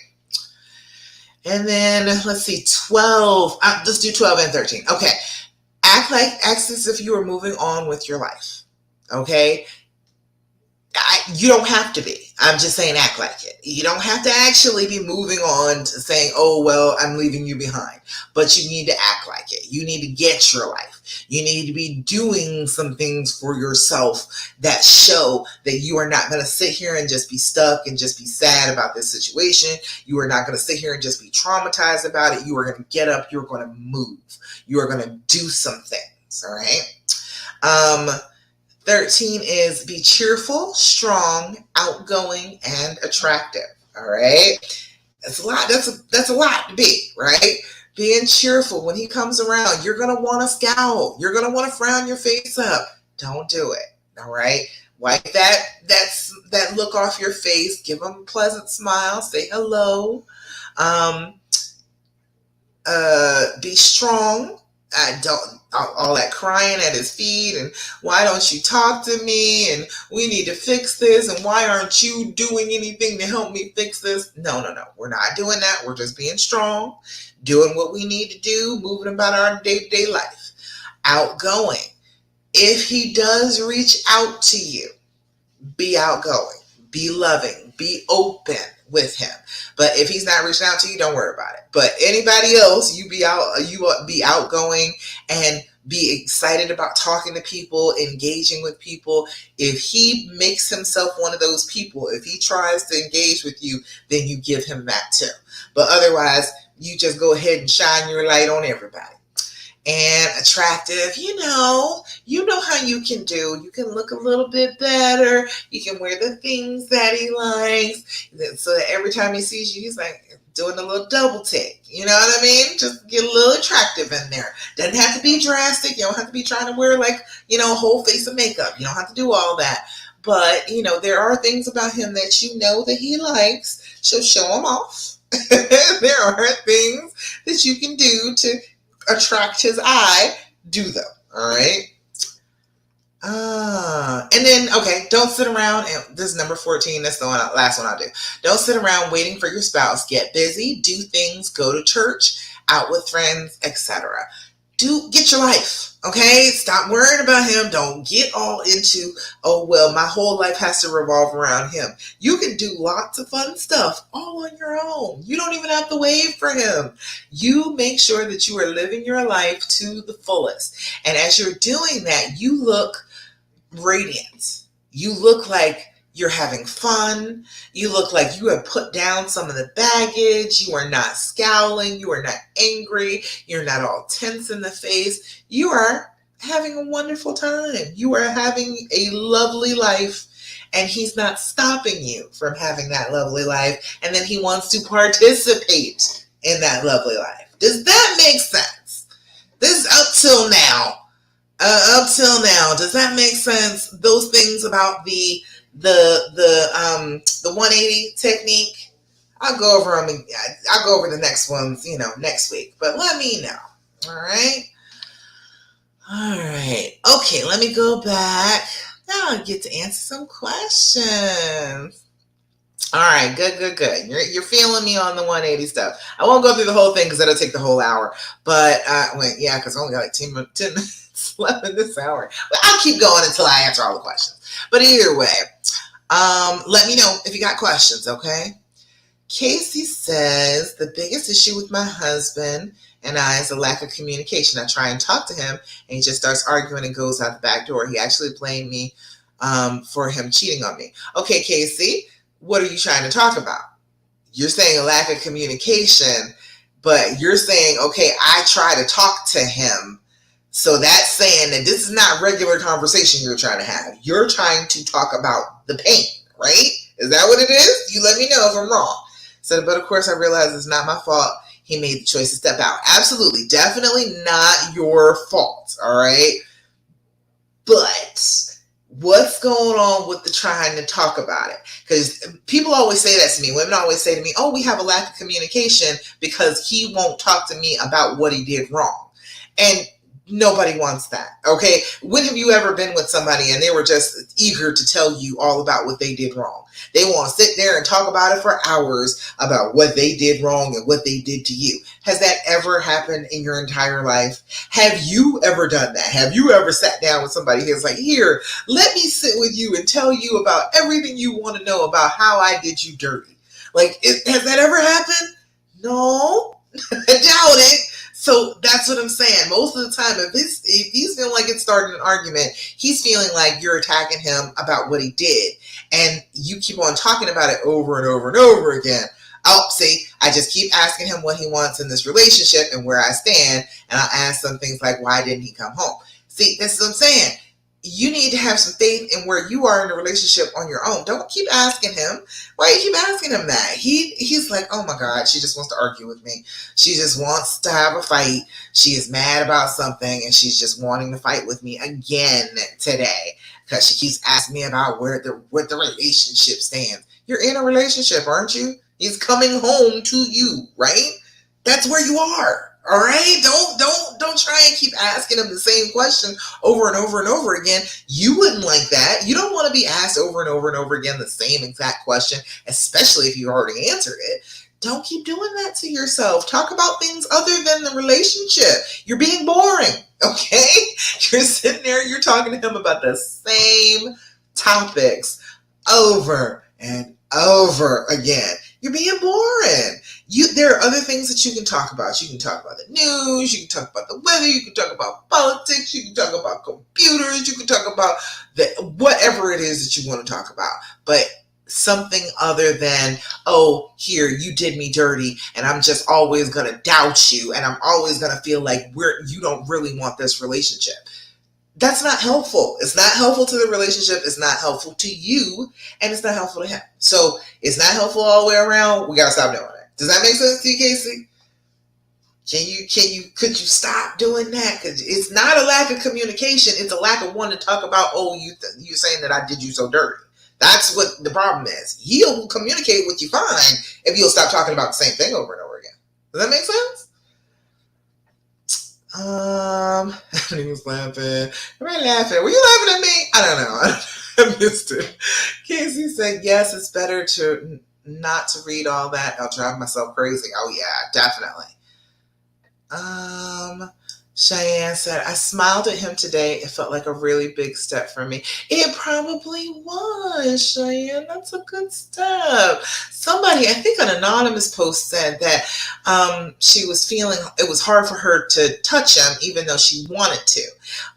And then, let's see, 12. Let's do 12 and 13. Okay. Act as if you are moving on with your life. Okay? You don't have to be. I'm just saying act like it. You don't have to actually be moving on to saying, oh, well, I'm leaving you behind. But you need to act like it. You need to get your life. You need to be doing some things for yourself that show that you are not going to sit here and just be stuck and just be sad about this situation. You are not going to sit here and just be traumatized about it. You are going to get up. You're going to move. You are going to do some things. All right? 13 is be cheerful, strong, outgoing, and attractive. All right. That's a lot. That's a lot to be, right? Being cheerful when he comes around, you're going to want to scowl. You're going to want to frown your face up. Don't do it. All right. Wipe that look off your face. Give him a pleasant smile. Say hello. Be strong. Don't all that crying at his feet and why don't you talk to me and we need to fix this and why aren't you doing anything to help me fix this? No. We're not doing that. We're just being strong, doing what we need to do, moving about our day-to-day life. Outgoing. If he does reach out to you, be outgoing, be loving, be open with him. But if he's not reaching out to you, don't worry about it. But anybody else, you be outgoing and be excited about talking to people, engaging with people. If he makes himself one of those people, if he tries to engage with you, then you give him that too. But otherwise, you just go ahead and shine your light on everybody. And attractive, you know how you can do. You can look a little bit better. You can wear the things that he likes. So that every time he sees you, he's like doing a little double take. You know what I mean? Just get a little attractive in there. Doesn't have to be drastic. You don't have to be trying to wear a whole face of makeup. You don't have to do all that. But, there are things about him that that he likes. So show him off. There are things that you can do to attract his eye, do them. All right. And then, okay, don't sit around. And this is number 14. That's the last one I'll do. Don't sit around waiting for your spouse. Get busy, do things, go to church, out with friends, etc. Get your life. Okay. Stop worrying about him. Don't get all into, oh, well, my whole life has to revolve around him. You can do lots of fun stuff all on your own. You don't even have to wait for him. You make sure that you are living your life to the fullest. And as you're doing that, you look radiant. You look like you're having fun. You look like you have put down some of the baggage. You are not scowling. You are not angry. You're not all tense in the face. You are having a wonderful time. You are having a lovely life, and he's not stopping you from having that lovely life. And then he wants to participate in that lovely life. Does that make sense? This up till now. Does that make sense? Those things about the 180 technique. I'll go over them. I'll go over the next ones, next week. But let me know. All right. All right. Okay. Let me go back. Now I get to answer some questions. All right, good. You're feeling me on the 180 stuff. I won't go through the whole thing because that'll take the whole hour. But because I only got like 10 minutes left in this hour. But I'll keep going until I answer all the questions. But either way, let me know if you got questions, okay? Casey says, the biggest issue with my husband and I is a lack of communication. I try and talk to him, and he just starts arguing and goes out the back door. He actually blamed me for him cheating on me. Okay, Casey, what are you trying to talk about? You're saying a lack of communication, but you're saying, okay, I try to talk to him. So that's saying that this is not regular conversation you're trying to have. You're trying to talk about the pain, right? Is that what it is? You let me know if I'm wrong. So, but of course I realize it's not my fault. He made the choice to step out. Absolutely. Definitely not your fault. All right. But what's going on with the trying to talk about it? Because people always say that to me. Women always say to me, oh, we have a lack of communication because he won't talk to me about what he did wrong. And nobody wants that. Okay. When have you ever been with somebody and they were just eager to tell you all about what they did wrong? They want to sit there and talk about it for hours about what they did wrong and what they did to you. Has that ever happened in your entire life? Have you ever done that? Have you ever sat down with somebody who's like, here, let me sit with you and tell you about everything you want to know about how I did you dirty? Like, has that ever happened? No, I doubt it. So that's what I'm saying. Most of the time, if he's feeling like it's starting an argument, he's feeling like you're attacking him about what he did. And you keep on talking about it over and over and over again. Oh, see, I just keep asking him what he wants in this relationship and where I stand. And I'll ask some things like, why didn't he come home? See, this is what I'm saying. You need to have some faith in where you are in a relationship on your own. Don't keep asking him. Why do you keep asking him that? He's like, oh my God, she just wants to argue with me. She just wants to have a fight. She is mad about something and she's just wanting to fight with me again today because she keeps asking me about what the relationship stands. You're in a relationship, aren't you? He's coming home to you, right? That's where you are. All right, don't try and keep asking him the same question over and over and over again. You wouldn't like that. You don't want to be asked over and over and over again the same exact question, especially if you already answered it. Don't keep doing that to yourself. Talk about things other than the relationship. You're being boring, okay? You're sitting there, you're talking to him about the same topics over and over again. You're being boring. There are other things that you can talk about. You can talk about the news. You can talk about the weather. You can talk about politics. You can talk about computers. You can talk about whatever it is that you want to talk about. But something other than, oh, here, you did me dirty, and I'm just always going to doubt you, and I'm always going to feel like you don't really want this relationship. That's not helpful. It's not helpful to the relationship. It's not helpful to you, and it's not helpful to him. So it's not helpful all the way around. We got to stop doing it. Does that make sense to you, Casey? Could you stop doing that? Because it's not a lack of communication. It's a lack of wanting to talk about, oh, you're saying that I did you so dirty. That's what the problem is. He'll communicate with you fine if you'll stop talking about the same thing over and over again. Does that make sense? He was laughing. Am I laughing? Were you laughing at me? I don't know. I missed it. Casey said, yes, it's better to not to read all that. I'll drive myself crazy. Oh yeah, definitely. Cheyenne said, I smiled at him today. It felt like a really big step for me. It probably was, Cheyenne. That's a good step. Somebody, I think an anonymous post said that she was feeling it was hard for her to touch him even though she wanted to.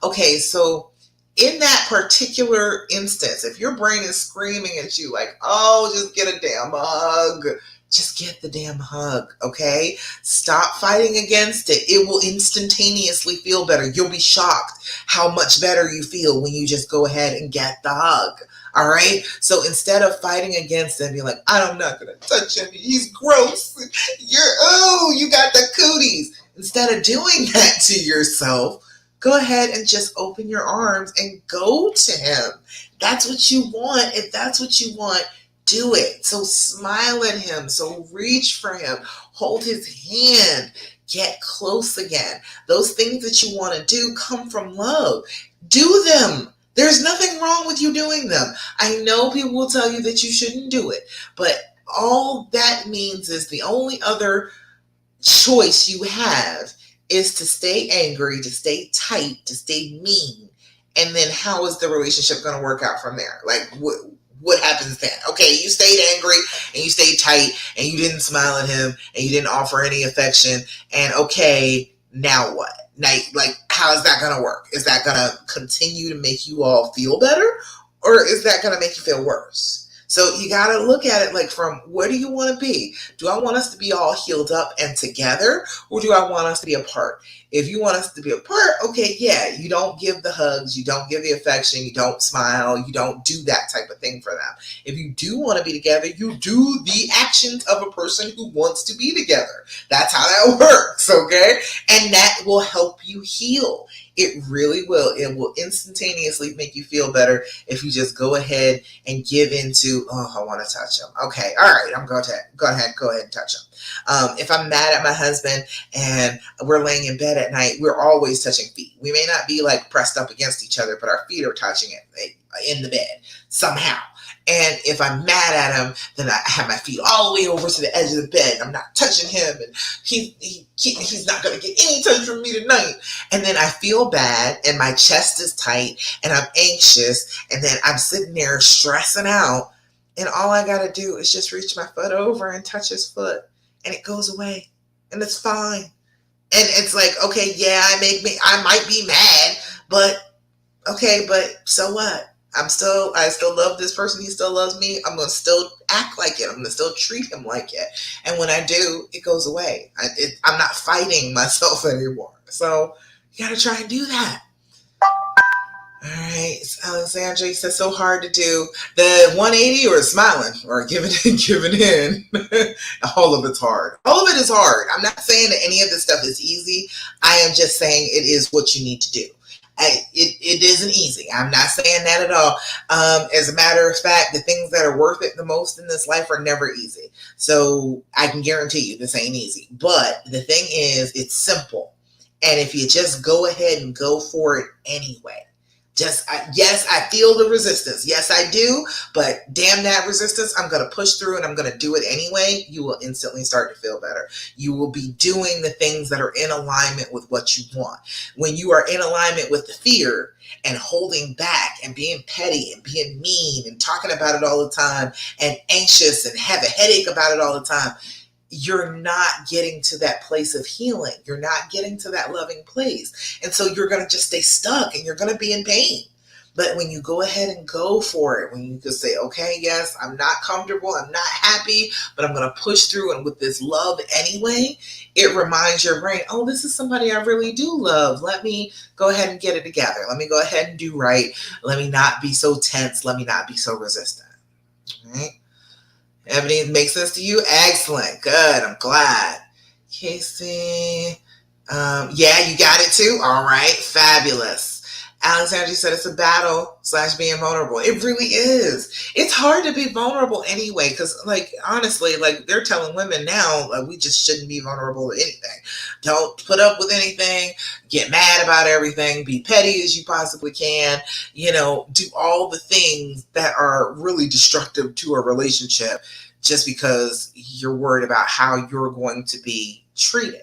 Okay, so in that particular instance, if your brain is screaming at you like, oh, just get a damn hug, just get the damn hug, okay? Stop fighting against it. It will instantaneously feel better. You'll be shocked how much better you feel when you just go ahead and get the hug. All right. So instead of fighting against him, you're like, I'm not going to touch him. He's gross. You got the cooties. Instead of doing that to yourself, go ahead and just open your arms and go to him. That's what you want. If that's what you want, do it. So smile at him. So reach for him. Hold his hand. Get close again. Those things that you want to do come from love. Do them. There's nothing wrong with you doing them. I know people will tell you that you shouldn't do it, but all that means is the only other choice you have is to stay angry, to stay tight, to stay mean. And then how is the relationship going to work out from there? Like, what happens then? Okay, you stayed angry and you stayed tight and you didn't smile at him and you didn't offer any affection. And okay, now what? Now, like, how is that going to work? Is that going to continue to make you all feel better? Or is that going to make you feel worse? So you got to look at it like, from where do you want to be? Do I want us to be all healed up and together? Or do I want us to be apart? If you want us to be apart, okay, yeah, you don't give the hugs, you don't give the affection, you don't smile, you don't do that type of thing for them. If you do want to be together, you do the actions of a person who wants to be together. That's how that works, okay? And that will help you heal. It really will. It will instantaneously make you feel better if you just go ahead and give into, I want to touch him. Okay, all right, I'm going to go ahead and touch him. If I'm mad at my husband and we're laying in bed at night, we're always touching feet. We may not be like pressed up against each other, but our feet are touching it in the bed somehow. And if I'm mad at him, then I have my feet all the way over to the edge of the bed. I'm not touching him, and he's not going to get any touch from me tonight. And then I feel bad, and my chest is tight, and I'm anxious, and then I'm sitting there stressing out, and all I got to do is just reach my foot over and touch his foot, and it goes away, and it's fine. And it's like, okay, yeah, I might be mad, but okay, but so what? I still love this person. He still loves me. I'm going to still act like it. I'm going to still treat him like it. And when I do, it goes away. I'm not fighting myself anymore. So you got to try and do that. All right. Alexandra, you said so hard to do the 180 or smiling or giving in. All of it's hard. All of it is hard. I'm not saying that any of this stuff is easy. I am just saying it is what you need to do. It isn't easy. I'm not saying that at all. As a matter of fact, the things that are worth it the most in this life are never easy. So I can guarantee you this ain't easy. But the thing is, it's simple. And if you just go ahead and go for it anyway. Yes, I feel the resistance. Yes, I do. But damn that resistance, I'm going to push through and I'm going to do it anyway. You will instantly start to feel better. You will be doing the things that are in alignment with what you want. When you are in alignment with the fear and holding back and being petty and being mean and talking about it all the time and anxious and have a headache about it all the time, you're not getting to that place of healing. You're not getting to that loving place. And so you're going to just stay stuck and you're going to be in pain. But when you go ahead and go for it, when you just say, okay, yes, I'm not comfortable, I'm not happy, but I'm going to push through and with this love anyway, it reminds your brain, oh, this is somebody I really do love. Let me go ahead and get it together. Let me go ahead and do right. Let me not be so tense. Let me not be so resistant. All right. Everything makes sense to you? Excellent. Good. I'm glad. Casey. Yeah, you got it too? All right. Fabulous. Alexandra said it's a battle / being vulnerable. It really is. It's hard to be vulnerable anyway, because like, honestly, like they're telling women now, like, we just shouldn't be vulnerable to anything. Don't put up with anything, get mad about everything, be petty as you possibly can, do all the things that are really destructive to a relationship just because you're worried about how you're going to be treated.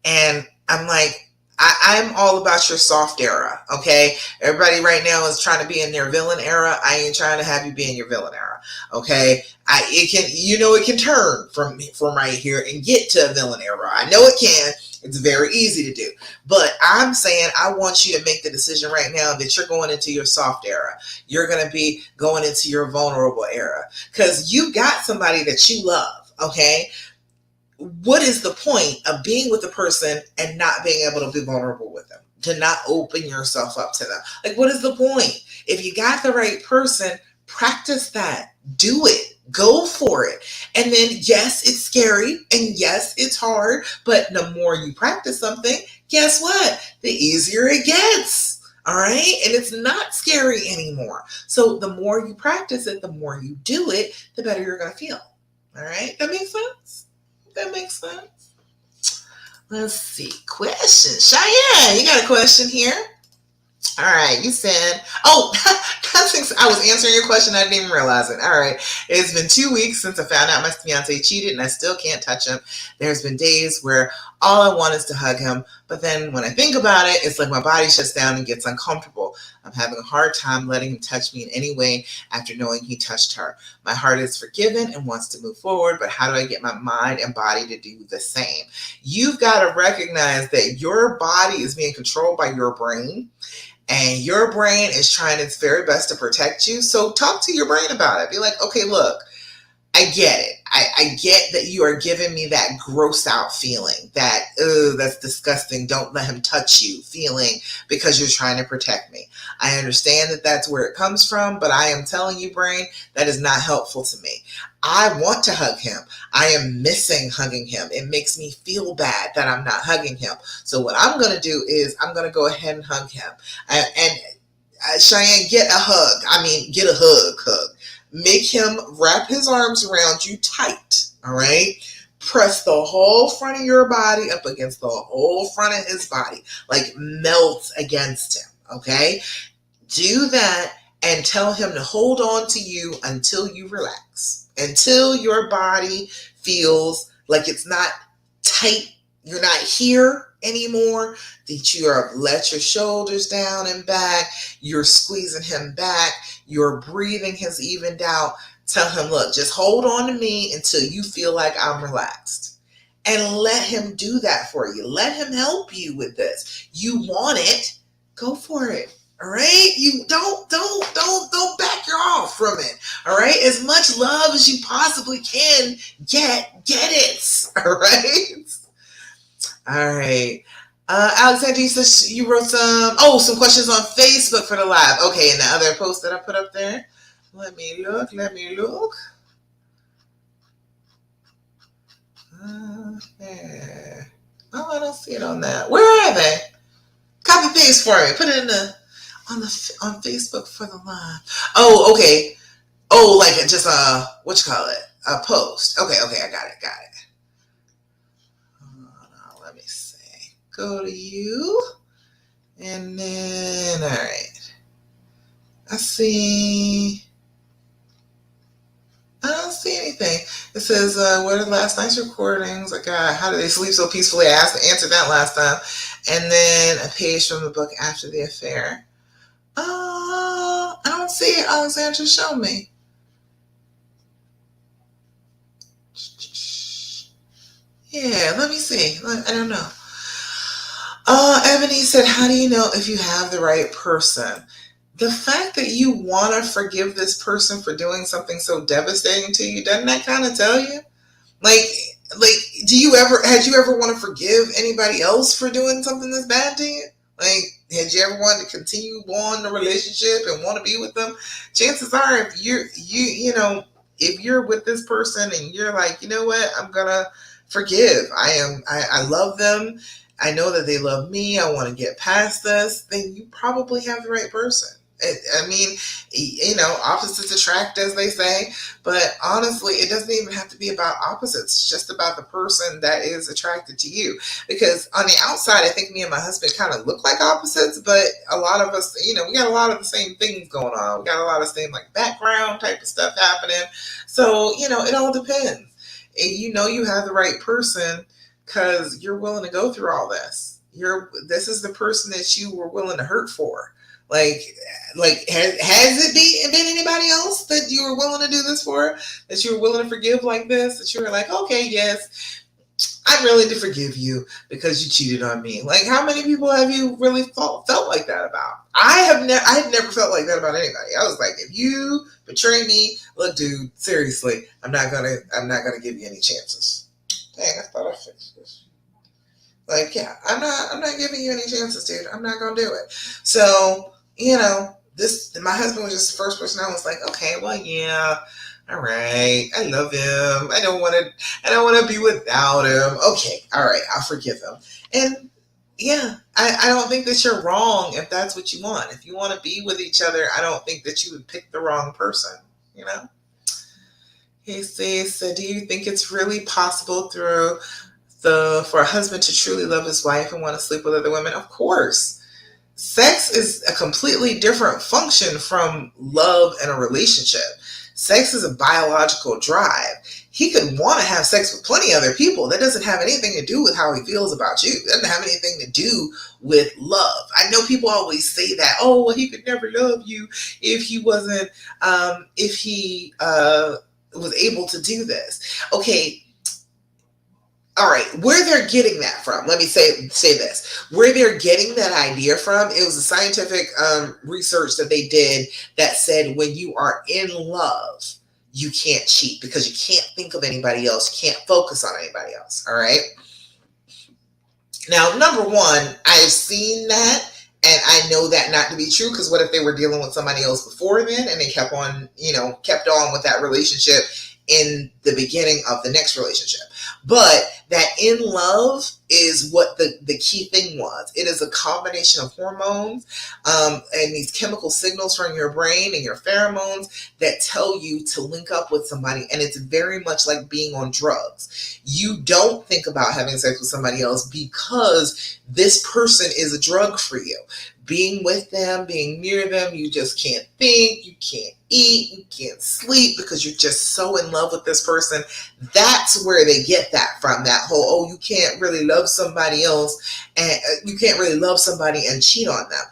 And I'm like, I'm all about your soft era, okay? Everybody right now is trying to be in their villain era. I ain't trying to have you be in your villain era, okay? It can, it can turn from right here and get to a villain era. I know it can. It's very easy to do. But I'm saying I want you to make the decision right now that you're going into your soft era. You're going to be going into your vulnerable era because you got somebody that you love, okay? What is the point of being with a person and not being able to be vulnerable with them? To not open yourself up to them? Like, what is the point? If you got the right person, practice that. Do it. Go for it. And then, yes, it's scary and yes, it's hard, but the more you practice something, guess what? The easier it gets. All right. And it's not scary anymore. So the more you practice it, the more you do it, the better you're going to feel. All right. That makes sense? That makes sense. Let's see. Question. Cheyenne, you got a question here? All right. You said, oh, I was answering your question. I didn't even realize it. All right. It's been 2 weeks since I found out my fiance cheated and I still can't touch him. There's been days where all I want is to hug him. But then when I think about it, it's like my body shuts down and gets uncomfortable. I'm having a hard time letting him touch me in any way after knowing he touched her. My heart is forgiven and wants to move forward, but how do I get my mind and body to do the same? You've got to recognize that your body is being controlled by your brain. And your brain is trying its very best to protect you. So talk to your brain about it. Be like, okay, look, I get it. I get that you are giving me that gross out feeling, that, that's disgusting, don't let him touch you feeling because you're trying to protect me. I understand that that's where it comes from, but I am telling you, brain, that is not helpful to me. I want to hug him. I am missing hugging him. It makes me feel bad that I'm not hugging him. So what I'm going to do is I'm going to go ahead and hug him. And Cheyenne, get a hug. I mean, get a hug. Make him wrap his arms around you tight, all right? Press the whole front of your body up against the whole front of his body, like melt against him, okay? Do that and tell him to hold on to you until you relax, until your body feels like it's not tight, you're not here anymore, that you are let your shoulders down and back, you're squeezing him back, your breathing has evened out. Tell him, look, just hold on to me until you feel like I'm relaxed. And let him do that for you. Let him help you with this. You want it, go for it. All right? You don't back your off from it. All right? As much love as you possibly can get it. All right? All right. Alexander, you wrote some questions on Facebook for the live. Okay, and the other post that I put up there. Let me look. Yeah. Oh, I don't see it on that. Where are they? Copy paste for me. Put it in on Facebook for the live. Oh, okay. Oh, like just what you call it? A post. Okay, I got it. Let me see. Go to you. And then, all right. I don't see anything. It says, what are last night's recordings? I got, how do they sleep so peacefully? I answered that last time. And then a page from the book After the Affair. I don't see it, Alexandra. Show me. Yeah, let me see. I don't know. Ebony said, how do you know if you have the right person? The fact that you want to forgive this person for doing something so devastating to you, doesn't that kind of tell you? Like, had you ever want to forgive anybody else for doing something that's bad to you? Like, had you ever wanted to continue on the relationship and want to be with them? Chances are, if if you're with this person and you're like, you know what, I'm gonna forgive. I love them. I know that they love me. I want to get past this. Then you probably have the right person. I mean, opposites attract, as they say. But honestly, it doesn't even have to be about opposites. It's just about the person that is attracted to you. Because on the outside, I think me and my husband kind of look like opposites, but a lot of us, we got a lot of the same things going on. We got a lot of same like background type of stuff happening. So, it all depends. And you have the right person because you're willing to go through all this. This is the person that you were willing to hurt for. Like, has it been anybody else that you were willing to do this for? That you were willing to forgive like this? That you were like, okay, yes, I'm willing to forgive you because you cheated on me. Like, how many people have you really felt like that about? I've never felt like that about anybody. I was like, if you betray me, look, dude, seriously, I'm not gonna give you any chances. Dang, I thought I fixed this. Like, yeah, I'm not giving you any chances, dude. I'm not gonna do it. So, my husband was just the first person I was like, okay, well, yeah, all right, I love him. I don't want to be without him. Okay, all right, I'll forgive him. And yeah, I don't think that you're wrong if that's what you want. If you want to be with each other, I don't think that you would pick the wrong person, you know? He says, so do you think it's really possible for a husband to truly love his wife and want to sleep with other women? Of course. Sex is a completely different function from love and a relationship. Sex is a biological drive. He could want to have sex with plenty of other people. That doesn't have anything to do with how he feels about you. It doesn't have anything to do with love. I know people always say that, oh, well, he could never love you if he wasn't, if he was able to do this. Okay, all right, where they're getting that from, let me say this. Where they're getting that idea from, it was a scientific research that they did that said when you are in love, you can't cheat because you can't think of anybody else, you can't focus on anybody else, all right? Now, number one, I've seen that, and I know that not to be true, because what if they were dealing with somebody else before then, and they kept on with that relationship in the beginning of the next relationship? But that in love is what the key thing was. It is a combination of hormones and these chemical signals from your brain and your pheromones that tell you to link up with somebody. And it's very much like being on drugs. You don't think about having sex with somebody else because this person is a drug for you. Being with them, being near them, you just can't think, you can't eat, you can't sleep because you're just so in love with this person. That's where they get that from, that whole, oh, you can't really love somebody else and you can't really love somebody and cheat on them.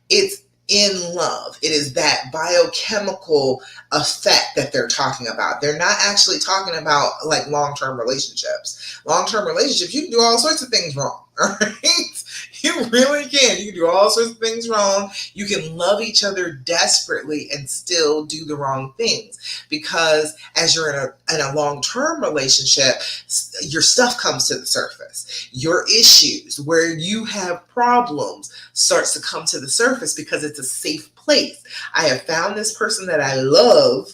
It's in love. It is that biochemical effect that they're talking about. They're not actually talking about like long-term relationships. Long-term relationships, you can do all sorts of things wrong, all right? You really can. You can do all sorts of things wrong. You can love each other desperately and still do the wrong things, because as you're in a long-term relationship, your stuff comes to the surface. Your issues, where you have problems, starts to come to the surface because it's a safe place. I have found this person that I love,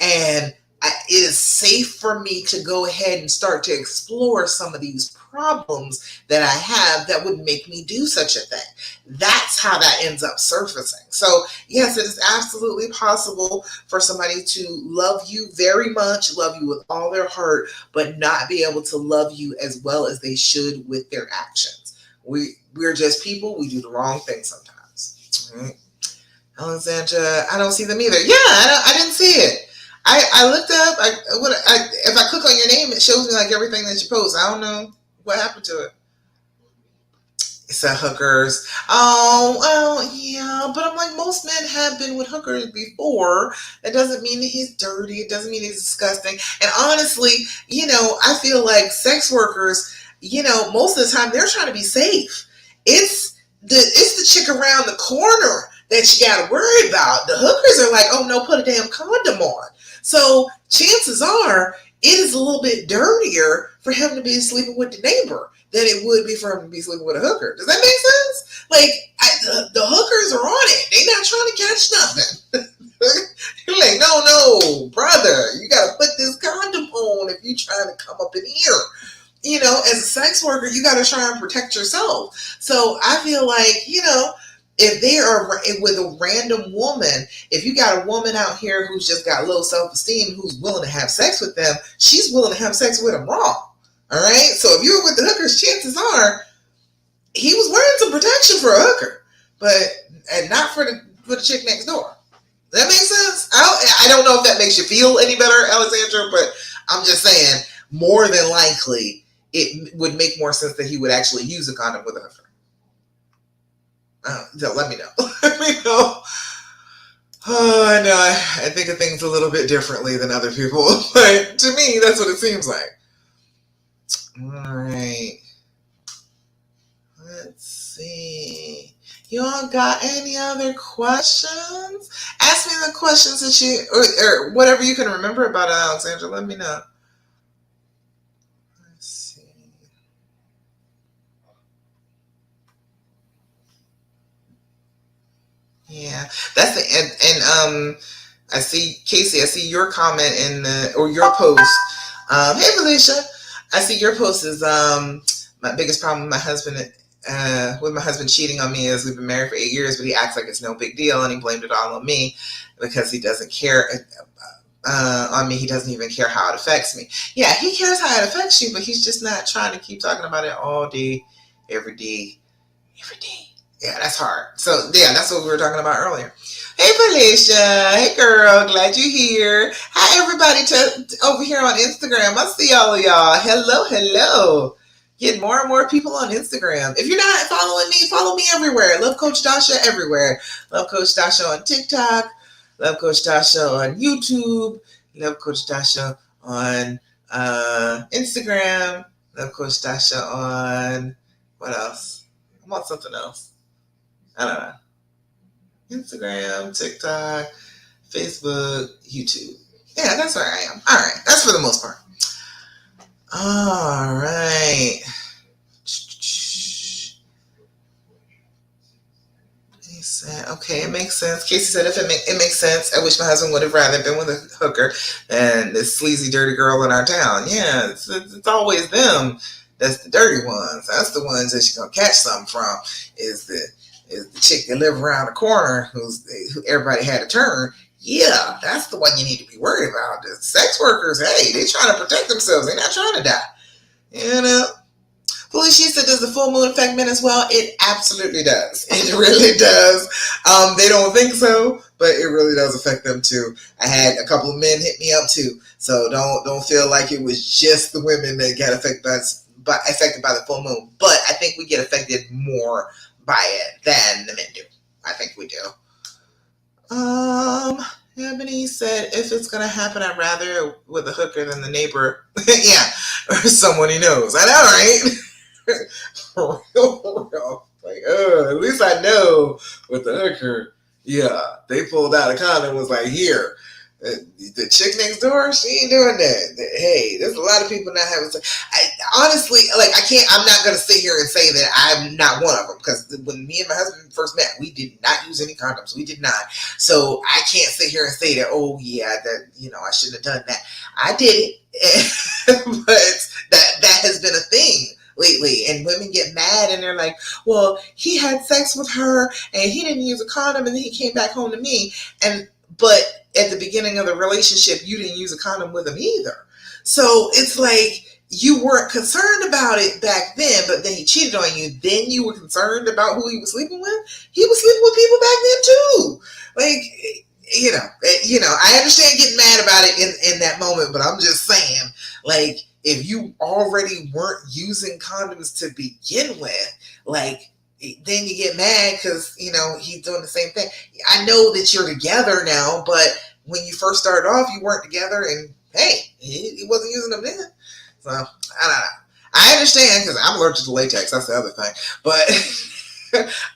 and it is safe for me to go ahead and start to explore some of these problems that I have that would make me do such a thing. That's how that ends up surfacing. So yes, it is absolutely possible for somebody to love you very much, love you with all their heart, but not be able to love you as well as they should with their actions. We're just people. We do the wrong thing sometimes. All right. Alexandra, I don't see them either. Yeah, I didn't see it. I looked up. If I click on your name, it shows me like everything that you post. I don't know what happened to it. It said hookers. Oh, well, yeah, but I'm like, most men have been with hookers before. That doesn't mean that he's dirty. It doesn't mean he's disgusting. And honestly, I feel like sex workers, most of the time they're trying to be safe. It's the chick around the corner that you got to worry about. The hookers are like, oh no, put a damn condom on. So chances are it is a little bit dirtier for him to be sleeping with the neighbor than it would be for him to be sleeping with a hooker. Does that make sense? Like, the hookers are on it. They not trying to catch nothing. You're like, no, brother, you got to put this condom on if you're trying to come up in here. As a sex worker, you got to try and protect yourself. So I feel like, if they are with a random woman, if you got a woman out here who's just got low self-esteem, who's willing to have sex with them, she's willing to have sex with them raw. All right. So if you were with the hookers, chances are he was wearing some protection for a hooker, and not for the chick next door. Does that make sense? I don't know if that makes you feel any better, Alexandra, but I'm just saying, more than likely, it would make more sense that he would actually use a condom with a hooker. Let me know. Let me know. Oh, I know. I think of things a little bit differently than other people, but to me, that's what it seems like. All right. Let's see. You all got any other questions? Ask me the questions that you, or whatever you can remember about Alexandra. Let me know. Let's see. Yeah, that's the and I see Casey. I see your comment in the or your post. Hey Felicia, I see your post is my biggest problem with my husband cheating on me is we've been married for 8 years, but he acts like it's no big deal and he blamed it all on me because he doesn't care on me. He doesn't even care how it affects me. Yeah, he cares how it affects you, but he's just not trying to keep talking about it all day, every day, every day. Yeah, that's hard. So yeah, that's what we were talking about earlier. Hey Felicia, hey girl, glad you're here. Hi everybody over here on Instagram. I see all of y'all. Hello, hello. Get more and more people on Instagram. If you're not following me, follow me everywhere. Love Coach Dasha everywhere. Love Coach Dasha on TikTok. Love Coach Dasha on YouTube. Love Coach Dasha on Instagram. Love Coach Dasha on what else? I'm on something else. I don't know. Instagram, TikTok, Facebook, YouTube. Yeah, that's where I am. All right. That's for the most part. All right. He said, okay, it makes sense. Casey said, if it makes sense, I wish my husband would have rather been with a hooker than this sleazy, dirty girl in our town. Yeah, it's always them. That's the dirty ones. That's the ones that you're going to catch something from is the chick that live around the corner who everybody had to turn. Yeah, that's the one you need to be worried about. The sex workers, hey, they're trying to protect themselves. They're not trying to die. You know? Felicia said, does the full moon affect men as well? It absolutely does. It really does. They don't think so, but it really does affect them too. I had a couple of men hit me up too. So don't feel like it was just the women that got affected by the full moon. But I think we get affected more by it than the men do. I think we do. Ebony said, if it's gonna happen, I'd rather with a hooker than the neighbor. Yeah, or someone he knows. I know, right? For real. Like, at least I know with the hooker. Yeah, they pulled out a condom and was like, here. The chick next door, she ain't doing that. Hey, there's a lot of people not having sex. Honestly, like I'm not going to sit here and say that I'm not one of them because when me and my husband first met, we did not use any condoms. We did not. So I can't sit here and say that, oh yeah, that, I shouldn't have done that. I did it, but that has been a thing lately, and women get mad and they're like, well, he had sex with her and he didn't use a condom and then he came back home to me, but at the beginning of the relationship, you didn't use a condom with him either. So it's like you weren't concerned about it back then, but then he cheated on you. Then you were concerned about who he was sleeping with. He was sleeping with people back then too. Like, I understand getting mad about it in that moment, but I'm just saying, like, if you already weren't using condoms to begin with, like, then you get mad because, he's doing the same thing. I know that you're together now, but when you first started off, you weren't together, and hey, he wasn't using them then. So, I don't know. I understand because I'm allergic to latex. That's the other thing. But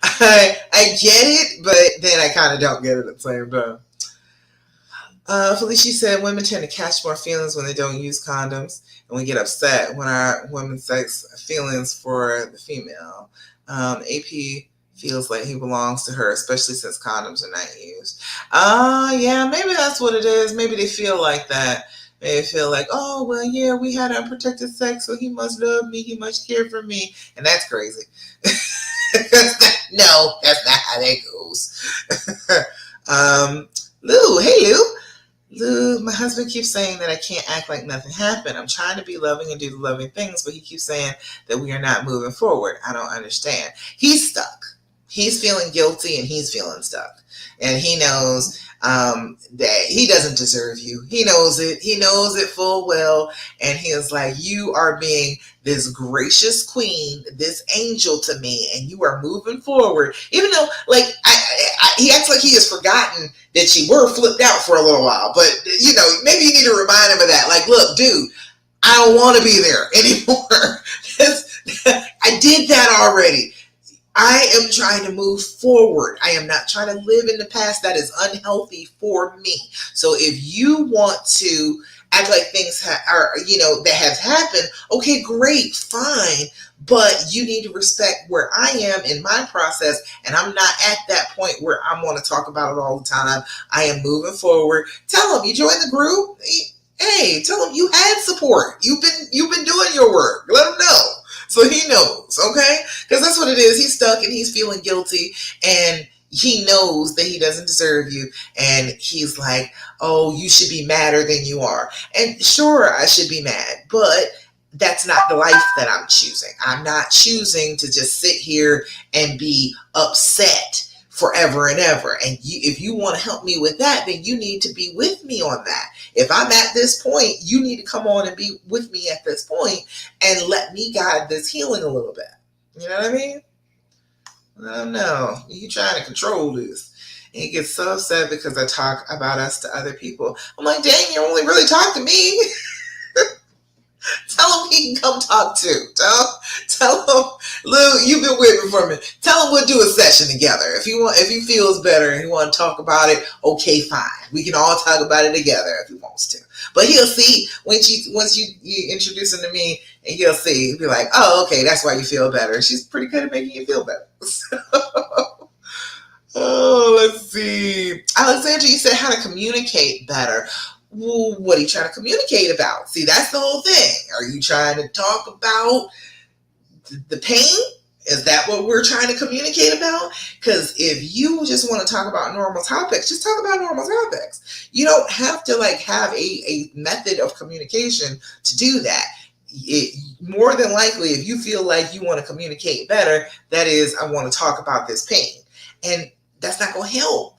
I get it, but then I kind of don't get it at the same time. Felicia said, women tend to catch more feelings when they don't use condoms, and we get upset when our women sex feelings for the female. AP feels like he belongs to her, especially since condoms are not used. Yeah, maybe that's what it is. Maybe they feel like that. They feel like, oh, well, yeah, we had unprotected sex, so he must love me, he must care for me. And that's crazy. No, that's not how that goes. Lou, hey, Lou. Lou, my husband keeps saying that I can't act like nothing happened. I'm trying to be loving and do the loving things, but he keeps saying that we are not moving forward. I don't understand. He's stuck. He's feeling guilty and he's feeling stuck. And he knows that he doesn't deserve you. He knows it. He knows it full well. And he is like, you are being this gracious queen, this angel to me, and you are moving forward. Even though, like, he acts like he has forgotten that you were flipped out for a little while. But, maybe you need to remind him of that. Like, look, dude, I don't want to be there anymore. I did that already. I am trying to move forward. I am not trying to live in the past. That is unhealthy for me. So if you want to act like things that have happened, okay, great, fine. But you need to respect where I am in my process. And I'm not at that point where I want to talk about it all the time. I am moving forward. Tell them you joined the group. Hey, tell them you had support. You've been doing your work. Let them know. So he knows, okay? Because that's what it is. He's stuck and he's feeling guilty and he knows that he doesn't deserve you. And he's like, oh, you should be madder than you are. And sure, I should be mad, but that's not the life that I'm choosing. I'm not choosing to just sit here and be upset forever and ever. And if you want to help me with that, then you need to be with me on that. If I'm at this point, you need to come on and be with me at this point and let me guide this healing a little bit. You know what I mean? I don't know. You trying to control this. And he gets so upset because I talk about us to other people. I'm like, dang, you only really talk to me. Tell him he can come talk too. Tell him, Lou, you've been waiting for me. Tell him we'll do a session together. If he feels better and he want to talk about it, okay, fine. We can all talk about it together if he wants to. But he'll see once you introduce him to me, and he'll see. He'll be like, oh, okay, that's why you feel better. She's pretty good at making you feel better. Let's see. Alexandra, you said how to communicate better. Well, what are you trying to communicate about? See, that's the whole thing. Are you trying to talk about the pain? Is that what we're trying to communicate about? Because if you just want to talk about normal topics, just talk about normal topics. You don't have to have a method of communication to do that. More than likely, if you feel like you want to communicate better, that is, I want to talk about this pain. And that's not going to help.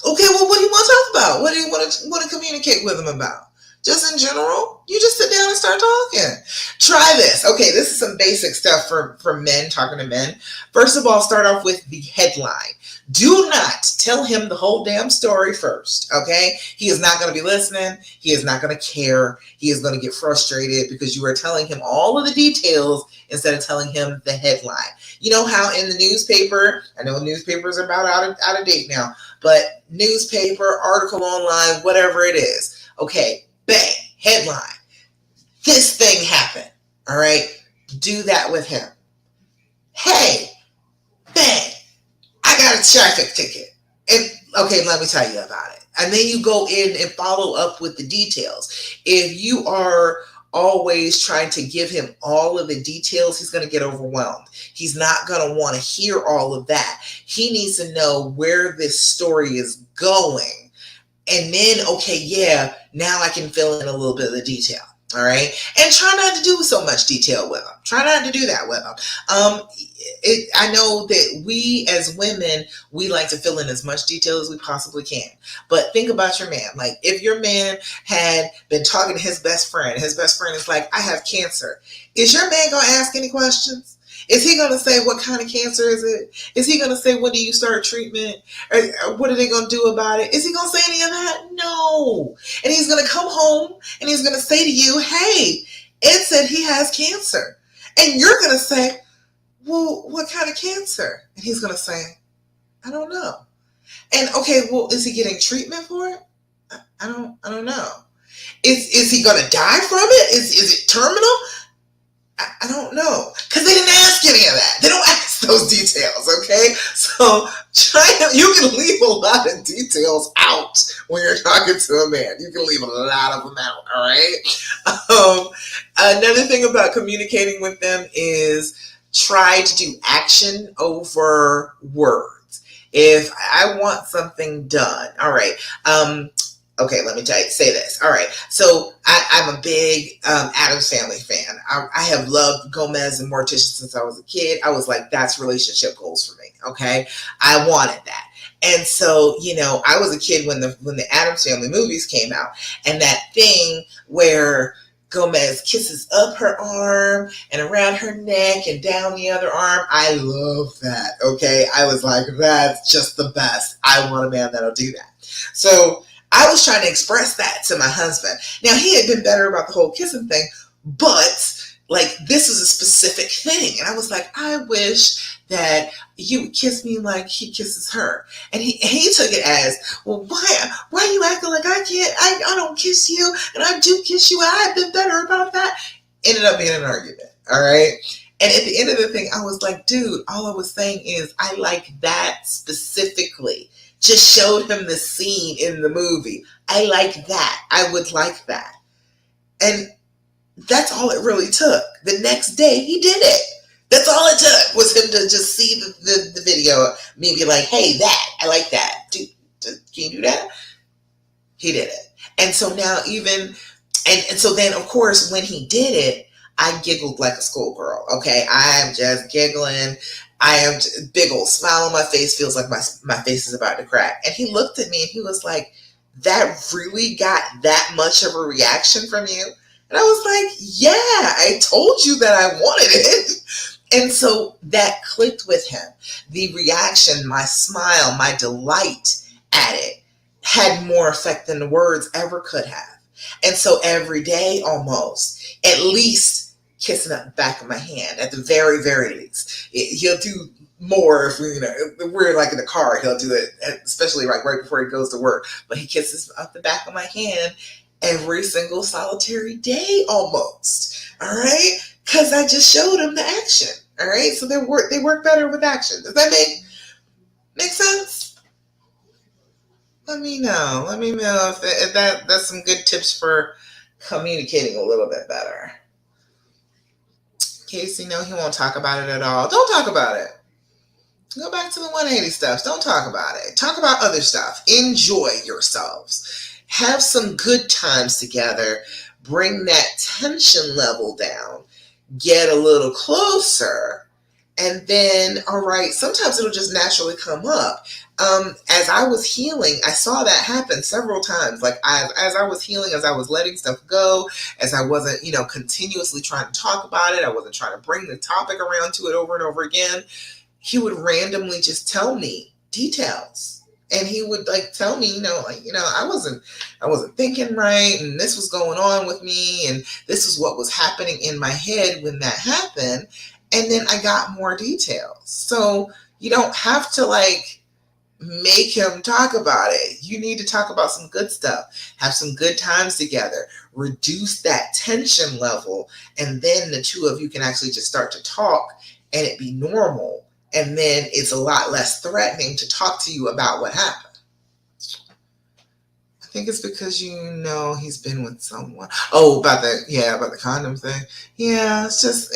Okay, well, what do you want to talk about? What do you want to communicate with them about? Just in general, you just sit down and start talking. Try this. Okay, this is some basic stuff for men, talking to men. First of all, start off with the headline. Do not tell him the whole damn story first, okay? He is not going to be listening. He is not going to care. He is going to get frustrated because you are telling him all of the details instead of telling him the headline. You know how in the newspaper, I know newspapers are about out of date now, but newspaper, article online, whatever it is. Okay, bang, headline. This thing happened, all right? Do that with him. Hey, bang, I got a traffic ticket. And okay, let me tell you about it. And then you go in and follow up with the details. If you are always trying to give him all of the details, he's going to get overwhelmed. He's not going to want to hear all of that. He needs to know where this story is going. And then, okay, yeah, now I can fill in a little bit of the detail. All right. And try not to do so much detail with them. Try not to do that with them. I know that we as women, we like to fill in as much detail as we possibly can. But think about your man. Like if your man had been talking to his best friend is like, I have cancer. Is your man going to ask any questions? Is he going to say, what kind of cancer is it? Is he going to say, when do you start treatment? Or what are they going to do about it? Is he going to say any of that? No. And he's going to come home and he's going to say to you, hey, Ed said he has cancer. And you're going to say, well, what kind of cancer? And he's going to say, I don't know. And okay, well, is he getting treatment for it? I don't know. Is he going to die from it? Is it terminal? I don't know, because they didn't ask any of that. They don't ask those details, okay? So you can leave a lot of details out when you're talking to a man. You can leave a lot of them out, all right? Another thing about communicating with them is try to do action over words. If I want something done, all right, Okay, let me say this. All right, so I'm a big Addams Family fan. I have loved Gomez and Morticia since I was a kid. I was like, that's relationship goals for me. Okay, I wanted that, and so I was a kid when the Addams Family movies came out, and that thing where Gomez kisses up her arm and around her neck and down the other arm. I love that. Okay, I was like, that's just the best. I want a man that'll do that. So I was trying to express that to my husband. Now, he had been better about the whole kissing thing, but like this is a specific thing. And I was like, I wish that you would kiss me like he kisses her. And he took it as, well, why are you acting like I don't kiss you and I do kiss you and I've been better about that. Ended up being an argument. All right. And at the end of the thing, I was like, dude, all I was saying is I like that specifically. Just showed him the scene in the movie. I like that. I would like that. And that's all it really took. The next day, he did it. That's all it took was him to just see the video. Me be like, hey, I like that. Can you do that? He did it. And so now and so then, of course, when he did it, I giggled like a schoolgirl. Okay, I'm just giggling. I am big old smile on my face. Feels like my face is about to crack. And he looked at me and he was like, that really got that much of a reaction from you? And I was like, yeah, I told you that I wanted it. And so that clicked with him. The reaction, my smile, my delight at it had more effect than the words ever could have. And so every day almost, at least kissing up the back of my hand, at the very, very least. He'll do more if we're like in the car, he'll do it, especially like right before he goes to work. But he kisses up the back of my hand every single solitary day almost. All right? Because I just showed him the action. All right? So they work better with action. Does that make sense? Let me know. Let me know if that's some good tips for communicating a little bit better. Casey, no, he won't talk about it at all. Don't talk about it. Go back to the 180 stuff. Don't talk about it. Talk about other stuff. Enjoy yourselves. Have some good times together. Bring that tension level down. Get a little closer. And then, all right, sometimes it'll just naturally come up. As I was healing, I saw that happen several times. Like as I was healing, as I was letting stuff go, as I wasn't, continuously trying to talk about it, I wasn't trying to bring the topic around to it over and over again. He would randomly just tell me details. And he would like tell me, I wasn't thinking right, and this was going on with me, and this is what was happening in my head when that happened. And then I got more details. So you don't have to make him talk about it. You need to talk about some good stuff. Have some good times together. Reduce that tension level. And then the two of you can actually just start to talk and it be normal. And then it's a lot less threatening to talk to you about what happened. I think it's because he's been with someone. Oh, about the condom thing. Yeah, it's just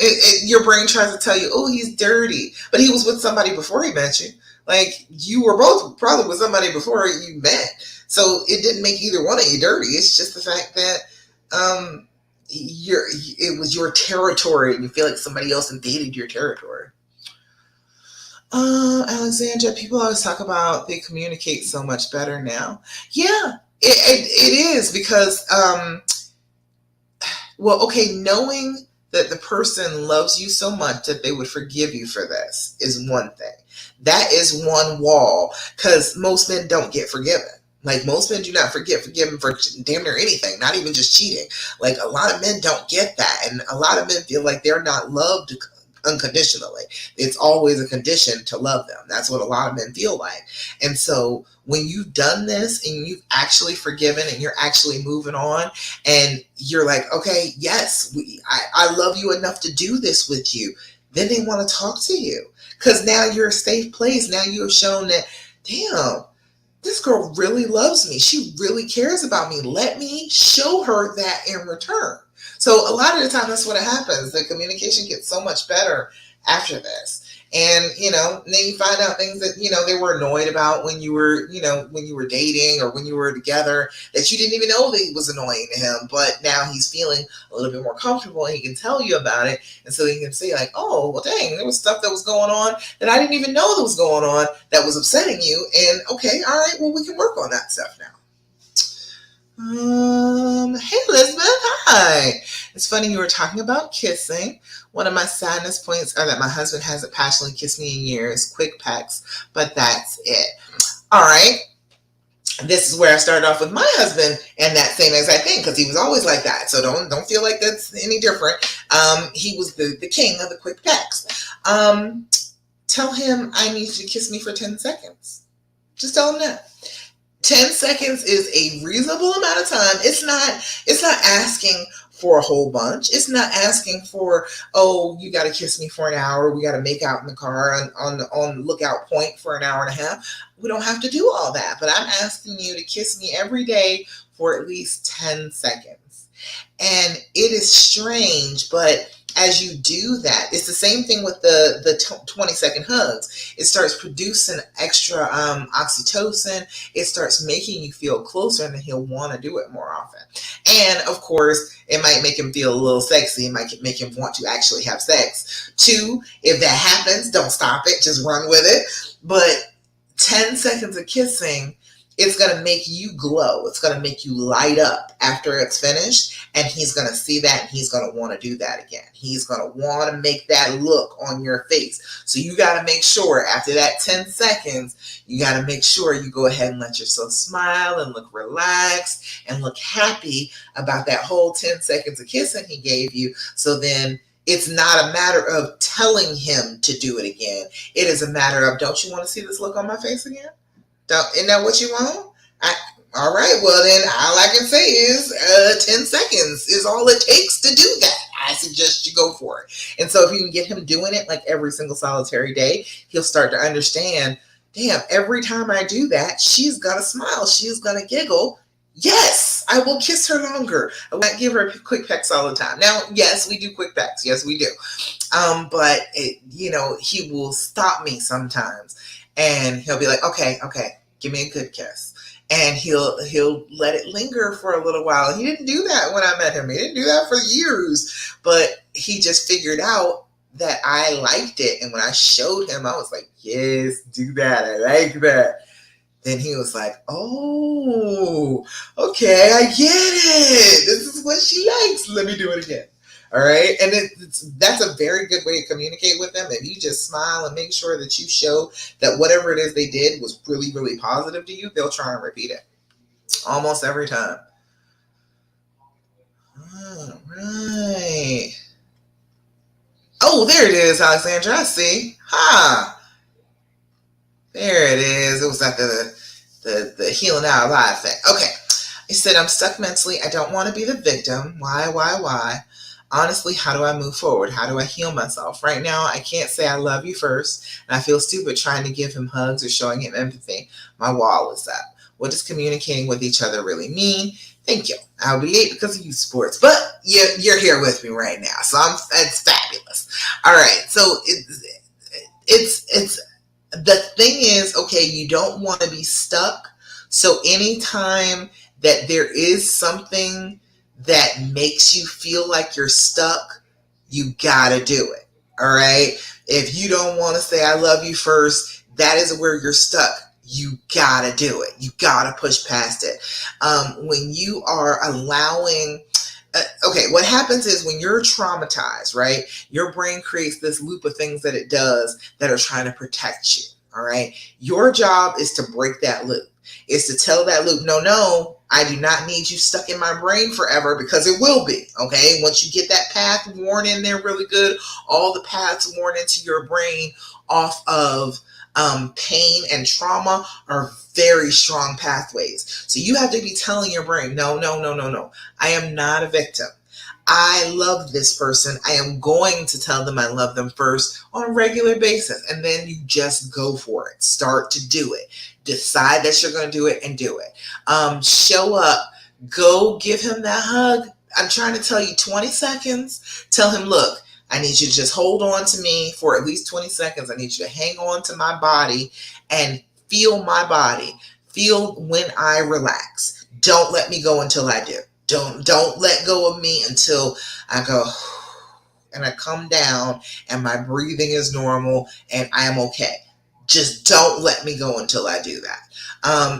your brain tries to tell you, oh, he's dirty, but he was with somebody before he met you. Like you were both probably with somebody before you met, so it didn't make either one of you dirty. It's just the fact that it was your territory, and you feel like somebody else invaded your territory. Alexandra, people always talk about they communicate so much better now. Yeah. It is because, knowing that the person loves you so much that they would forgive you for this is one thing. That is one wall, because most men don't get forgiven. Like most men do not forgive them for damn near anything, not even just cheating. Like a lot of men don't get that, and a lot of men feel like they're not loved unconditionally. It's always a condition to love them. That's what a lot of men feel like. And so when you've done this and you've actually forgiven and you're actually moving on and you're like, okay, yes, I love you enough to do this with you, then they want to talk to you because now you're a safe place. Now you have shown that, damn, this girl really loves me. She really cares about me. Let me show her that in return. So a lot of the time, that's what happens. The communication gets so much better after this. And, then you find out things that, they were annoyed about when you were, when you were dating or when you were together, that you didn't even know that was annoying to him. But now he's feeling a little bit more comfortable and he can tell you about it. And so he can say like, oh, well, dang, there was stuff that was going on that I didn't even know that was going on that was upsetting you. And okay, all right, well, we can work on that stuff now. Hey Elizabeth, hi. It's funny you were talking about kissing. One of my sadness points are that my husband hasn't passionately kissed me in years. Quick pecks, but that's it. All right. This is where I started off with my husband and that same exact thing, because he was always like that. So don't feel like that's any different. He was the king of the quick pecks. Tell him I need you to kiss me for 10 seconds. Just tell him that. 10 seconds is a reasonable amount of time. It's not asking for a whole bunch. It's not asking for, oh, you got to kiss me for an hour. We got to make out in the car on the lookout point for an hour and a half. We don't have to do all that, but I'm asking you to kiss me every day for at least 10 seconds. And it is strange, but as you do that, it's the same thing with the 20-second hugs. It starts producing extra oxytocin. It starts making you feel closer, and then he'll want to do it more often. And of course, it might make him feel a little sexy. It might make him want to actually have sex. 2, if that happens, don't stop it. Just run with it. But 10 seconds of kissing, it's going to make you glow. It's going to make you light up after it's finished. And he's going to see that and he's going to want to do that again. He's going to want to make that look on your face. So you got to make sure after that 10 seconds, you got to make sure you go ahead and let yourself smile and look relaxed and look happy about that whole 10 seconds of kissing he gave you. So then it's not a matter of telling him to do it again. It is a matter of, don't you want to see this look on my face again? Isn't that what you want? All right, well then all I can say is 10 seconds is all it takes to do that. I suggest you go for it. And so if you can get him doing it like every single solitary day, he'll start to understand, damn, every time I do that, she's going to smile. She's going to giggle. Yes, I will kiss her longer. I won't give her quick pecks all the time. Now, yes, we do quick pecks. Yes, we do. But he will stop me sometimes. And he'll be like, okay, give me a good kiss. And he'll let it linger for a little while. He didn't do that when I met him. He didn't do that for years. But he just figured out that I liked it. And when I showed him, I was like, yes, do that. I like that. Then he was like, oh, okay, I get it. This is what she likes. Let me do it again. All right. And that's a very good way to communicate with them. If you just smile and make sure that you show that whatever it is they did was really, really positive to you, they'll try and repeat it almost every time. All right. Oh, there it is, Alexandra. I see. There it is. It was at the healing out alive thing. Okay. He said, I'm stuck mentally. I don't want to be the victim. Why? Honestly, how do I move forward? How do I heal myself? Right now, I can't say I love you first, and I feel stupid trying to give him hugs or showing him empathy. My wall is up. What does communicating with each other really mean? Thank you. I'll be late because of you sports, but you're here with me right now, so it's fabulous. All right, so it's the thing is, okay, you don't want to be stuck. So anytime that there is something that makes you feel like you're stuck, you gotta do it. All right. If you don't want to say I love you first, that is where you're stuck. You gotta do it. You gotta push past it. When you are allowing, okay, what happens is when you're traumatized, right, your brain creates this loop of things that it does that are trying to protect you. All right. Your job is to break that loop. Is to tell that loop, no, I do not need you stuck in my brain forever, because it will be, okay? Once you get that path worn in there really good, all the paths worn into your brain off of pain and trauma are very strong pathways. So you have to be telling your brain, no. I am not a victim. I love this person. I am going to tell them I love them first on a regular basis. And then you just go for it. Start to do it. Decide that you're going to do it and do it. Show up. Go give him that hug. I'm trying to tell you 20 seconds. Tell him, look, I need you to just hold on to me for at least 20 seconds. I need you to hang on to my body and feel my body. Feel when I relax. Don't let me go until I do. Don't let go of me until I go and I come down and my breathing is normal and I'm okay. Just don't let me go until I do that.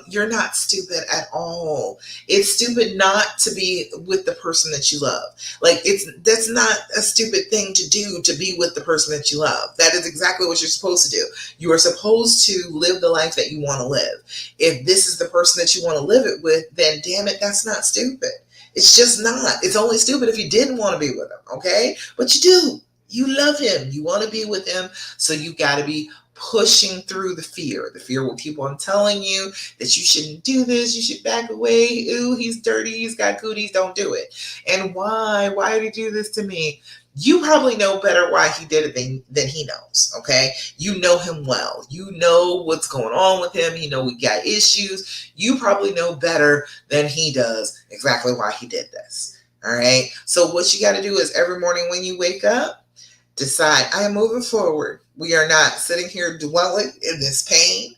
You're not stupid at all. It's stupid not to be with the person that you love. Like that's not a stupid thing to do, to be with the person that you love. That is exactly what you're supposed to do. You are supposed to live the life that you want to live. If this is the person that you want to live it with, then damn it, that's not stupid. It's just not. It's only stupid if you didn't want to be with him, okay? But you do. You love him. You want to be with him. So you got to be pushing through the fear. The fear will keep on telling you that you shouldn't do this. You should back away. Ooh, he's dirty. He's got cooties. Don't do it. And why? Why did he do this to me? You probably know better why he did it than he knows, okay? You know him well. You know what's going on with him. You know we got issues. You probably know better than he does exactly why he did this, all right? So what you got to do is every morning when you wake up, decide, I am moving forward. We are not sitting here dwelling in this pain.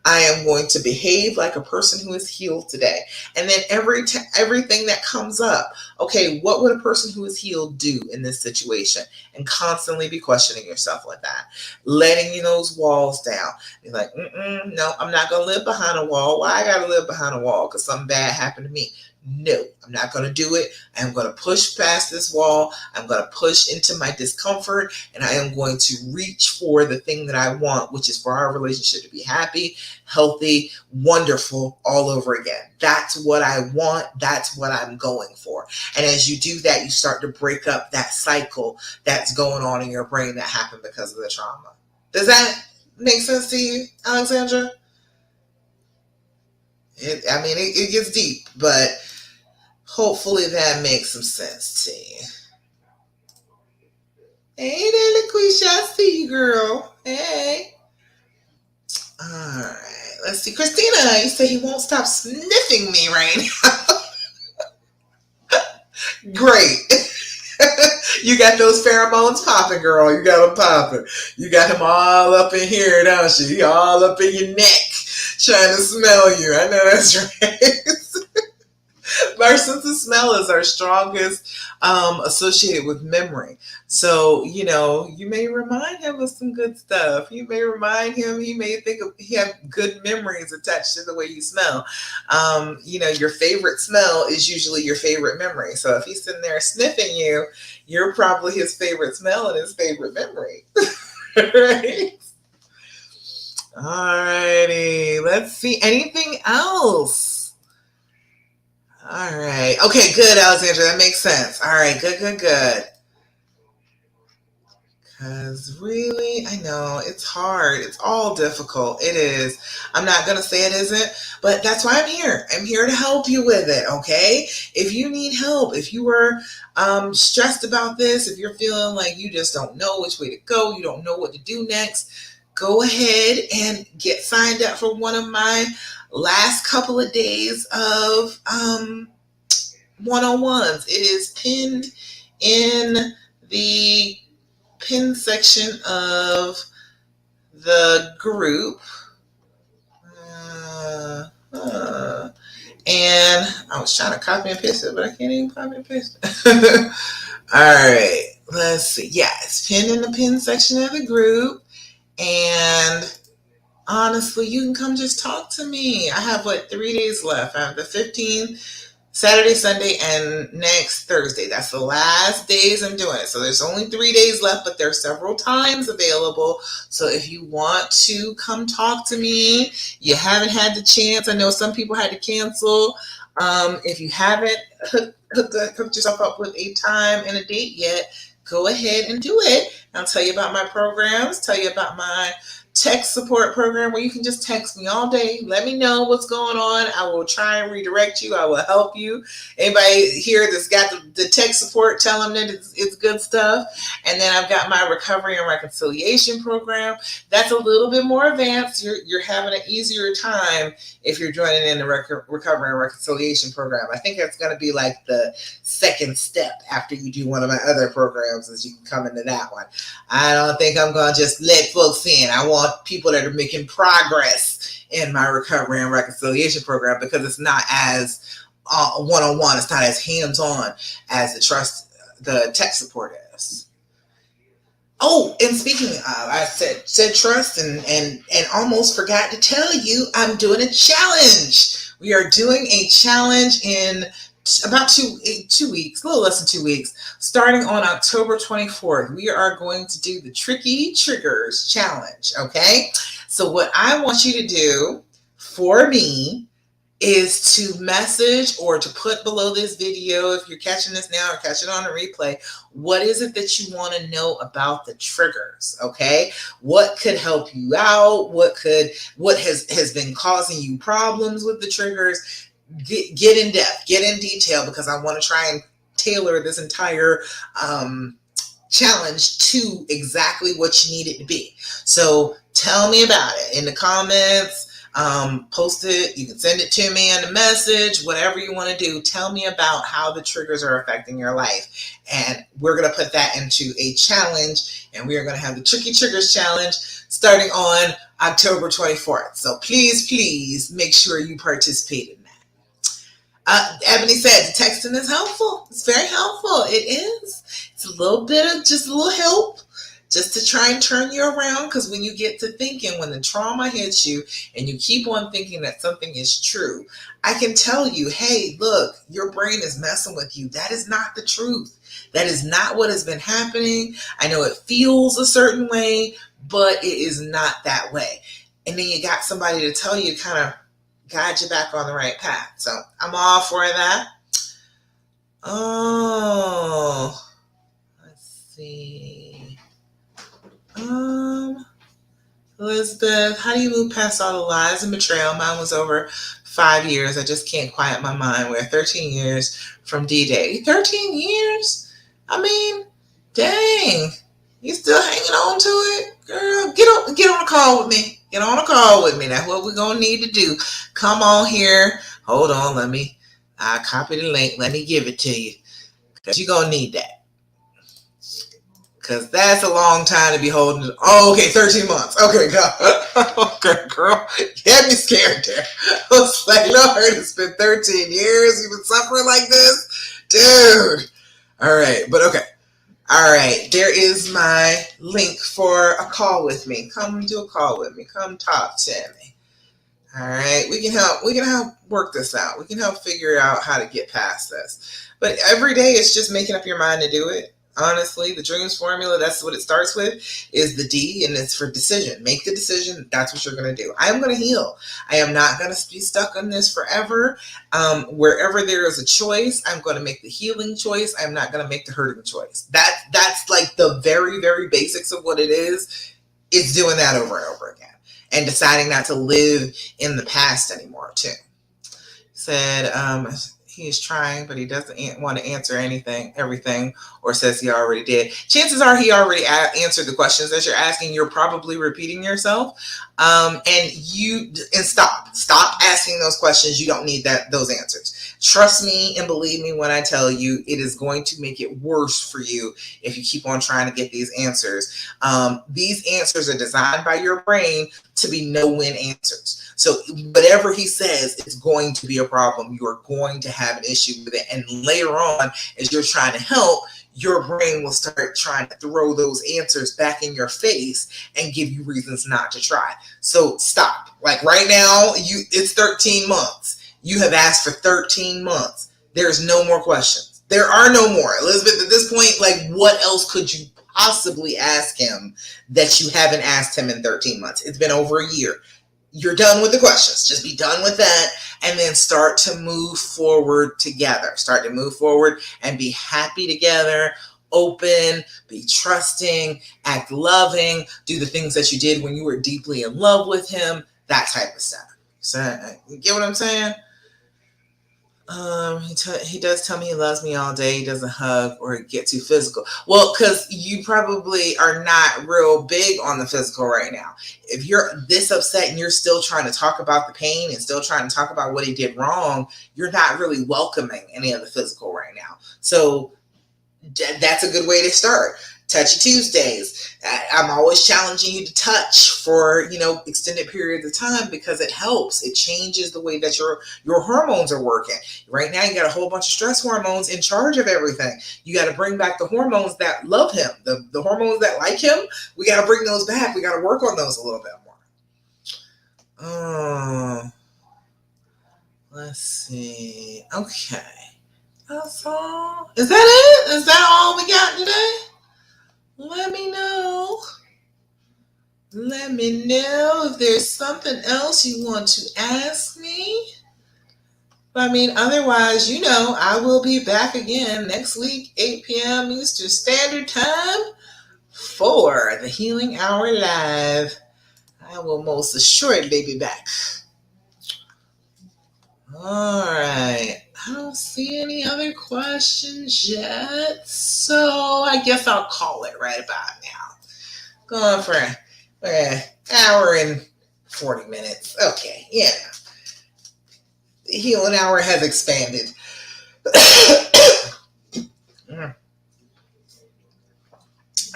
I am going to behave like a person who is healed today. And then everything that comes up, okay, what would a person who is healed do in this situation? And constantly be questioning yourself like that. Letting those walls down. Be like, no, I'm not going to live behind a wall. Why I got to live behind a wall? Because something bad happened to me. No, I'm not going to do it. I'm going to push past this wall. I'm going to push into my discomfort, and I am going to reach for the thing that I want, which is for our relationship to be happy, healthy, wonderful all over again. That's what I want. That's what I'm going for. And as you do that, you start to break up that cycle that's going on in your brain that happened because of the trauma. Does that make sense to you, Alexandra? It gets deep, but hopefully that makes some sense to you. Hey there, LaQuisha. I see you, girl. Hey. All right. Let's see. Christina, you say he won't stop sniffing me right now. Great. You got those pheromones popping, girl. You got them popping. You got him all up in here, don't you? He all up in your neck trying to smell you. I know that's right. Our sense of smell is our strongest associated with memory. So, you may remind him of some good stuff. You may remind him, he may he have good memories attached to the way you smell. Your favorite smell is usually your favorite memory. So if he's sitting there sniffing you, you're probably his favorite smell and his favorite memory. Right? All righty. Let's see. Anything else? All right. Okay, good, Alexandra. That makes sense. All right, good. Because really, I know it's hard. It's all difficult. It is. I'm not going to say it isn't, but that's why I'm here. I'm here to help you with it, okay? If you need help, if you are stressed about this, if you're feeling like you just don't know which way to go, you don't know what to do next, go ahead and get signed up for one of my last couple of days of one-on-ones. It is pinned in the pin section of the group. And I was trying to copy and paste it, but I can't even copy and paste it. All right, let's see. Yeah, it's pinned in the pin section of the group. And honestly, you can come just talk to me. I have 3 days left. I have the 15th, Saturday, Sunday, and next Thursday. That's the last days I'm doing it. So there's only 3 days left, but there's several times available. So if you want to come talk to me, you haven't had the chance. I know some people had to cancel. If you haven't hooked yourself up with a time and a date yet, go ahead and do it. I'll tell you about my programs, tell you about my text support program where you can just text me all day. Let me know what's going on. I will try and redirect you. I will help you. Anybody here that's got the tech support, tell them that it's good stuff. And then I've got my recovery and reconciliation program. That's a little bit more advanced. You're having an easier time if you're joining in the recovery and reconciliation program. I think that's going to be like the second step after you do one of my other programs, as you can come into that one. I don't think I'm going to just let folks in. I want people that are making progress in my recovery and reconciliation program, because it's not as one-on-one. It's not as hands-on as the tech support is. Oh, and speaking of, I said trust and almost forgot to tell you, I'm doing a challenge. We are doing a challenge in about 2 weeks, a little less than 2 weeks, starting on October 24th. We are going to do the Tricky Triggers Challenge, okay? So what I want you to do for me is to message or to put below this video, if you're catching this now or catching it on a replay, what is it that you want to know about the triggers, okay? What could help you out? What has been causing you problems with the triggers? Get in depth, get in detail, because I want to try and tailor this entire challenge to exactly what you need it to be. So tell me about it in the comments. Post it. You can send it to me in a message, whatever you want to do. Tell me about how the triggers are affecting your life. And we're going to put that into a challenge, and we are going to have the Tricky Triggers Challenge starting on October 24th. So please make sure you participate in that. Ebony said the texting is helpful. It's very helpful. It is. It's a little bit of just a little help, just to try and turn you around, because when you get to thinking, when the trauma hits you and you keep on thinking that something is true, I can tell you, hey, look, your brain is messing with you. That is not the truth. That is not what has been happening. I know it feels a certain way, but it is not that way. And then you got somebody to tell you, kind of guide you back on the right path. So I'm all for that. Oh, let's see. Elizabeth, how do you move past all the lies and betrayal? Mine was over 5 years. I just can't quiet my mind. We're 13 years from D-Day. 13 years? I mean, dang. You still hanging on to it? Girl, get on a call with me. Get on a call with me. That's what we're going to need to do. Come on here. Hold on. I copy the link. Let me give it to you. Because you're going to need that. Because that's a long time to be holding. Oh, okay, 13 months. Okay, God. Okay, girl. You had me scared there. I was like, Lord, it's been 13 years. You've been suffering like this? Dude. All right, but okay. All right, there is my link for a call with me. Come do a call with me. Come talk to me. All right, we can help work this out. We can help figure out how to get past this. But every day it's just making up your mind to do it. Honestly, the dreams formula, that's what it starts with, is the D, and it's for decision. Make the decision. That's what you're going to do. I am going to heal. I am not going to be stuck on this forever. Wherever there is a choice, I'm going to make the healing choice. I'm not going to make the hurting choice. That's like the very, very basics of what it is. It's doing that over and over again, and deciding not to live in the past anymore too. Said, he is trying, but he doesn't want to answer everything, or says he already did. Chances are he already answered the questions that you're asking. You're probably repeating yourself. And stop asking those questions. You don't need those answers. Trust me and believe me when I tell you, it is going to make it worse for you if you keep on trying to get these answers. These answers are designed by your brain to be no-win answers. So whatever he says, it's going to be a problem. You're going to have an issue with it. And later on, as you're trying to help, your brain will start trying to throw those answers back in your face and give you reasons not to try. So stop. Like right now, it's 13 months. You have asked for 13 months. There's no more questions. There are no more. Elizabeth, at this point, like, what else could you possibly ask him that you haven't asked him in 13 months? It's been over a year. You're done with the questions. Just be done with that, and then start to move forward together. Start to move forward and be happy together open, be trusting, act loving, do the things that you did when you were deeply in love with him, that type of stuff. So, you get what I'm saying? He does tell me he loves me all day. He doesn't hug or get too physical. Well, because you probably are not real big on the physical right now. If you're this upset and you're still trying to talk about the pain and still trying to talk about what he did wrong, you're not really welcoming any of the physical right now. So that's a good way to start. Touchy Tuesdays. I'm always challenging you to touch for, extended periods of time because it helps. It changes the way that your hormones are working. Right now, you got a whole bunch of stress hormones in charge of everything. You got to bring back the hormones that love him, the hormones that like him. We got to bring those back. We got to work on those a little bit more. Let's see. Okay. That's all. Is that it? Is that all we got today? Let me know. Let me know if there's something else you want to ask me. Otherwise, I will be back again next week, 8 p.m. Eastern Standard Time for the Healing Hour Live. I will most assuredly be back. All right. I don't see any other questions yet, so I guess I'll call it right about now. Going for an hour and 40 minutes. Okay, yeah. The Healing Hour has expanded. And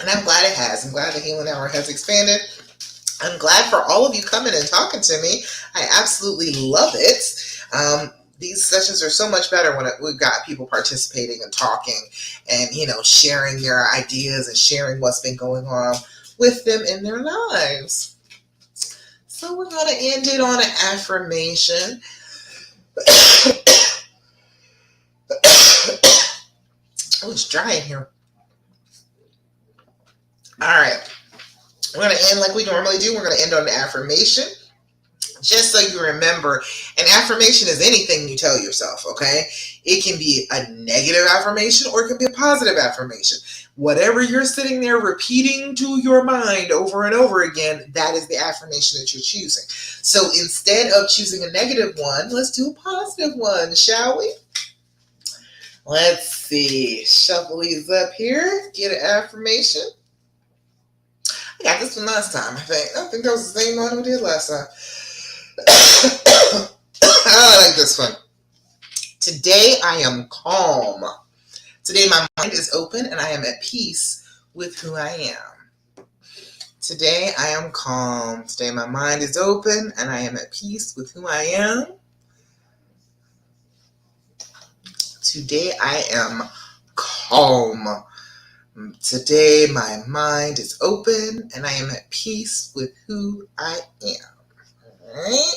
I'm glad it has. I'm glad the Healing Hour has expanded. I'm glad for all of you coming and talking to me. I absolutely love it. These sessions are so much better when we've got people participating and talking and, sharing their ideas and sharing what's been going on with them in their lives. So we're going to end it on an affirmation. Oh, it's dry in here. All right. We're going to end like we normally do. We're going to end on an affirmation. Just so you remember, an affirmation is anything you tell yourself, okay? It can be a negative affirmation or it can be a positive affirmation. Whatever you're sitting there repeating to your mind over and over again, that is the affirmation that you're choosing. So instead of choosing a negative one, let's do a positive one, shall we? Let's see. Shuffle these up here. Get an affirmation. I got this one last time, I think. I think that was the same one we did last time. I like this one. Today I am calm. Today my mind is open and I am at peace with who I am. Today I am calm. Today my mind is open and I am at peace with who I am. Today I am calm. Today my mind is open and I am at peace with who I am. All right?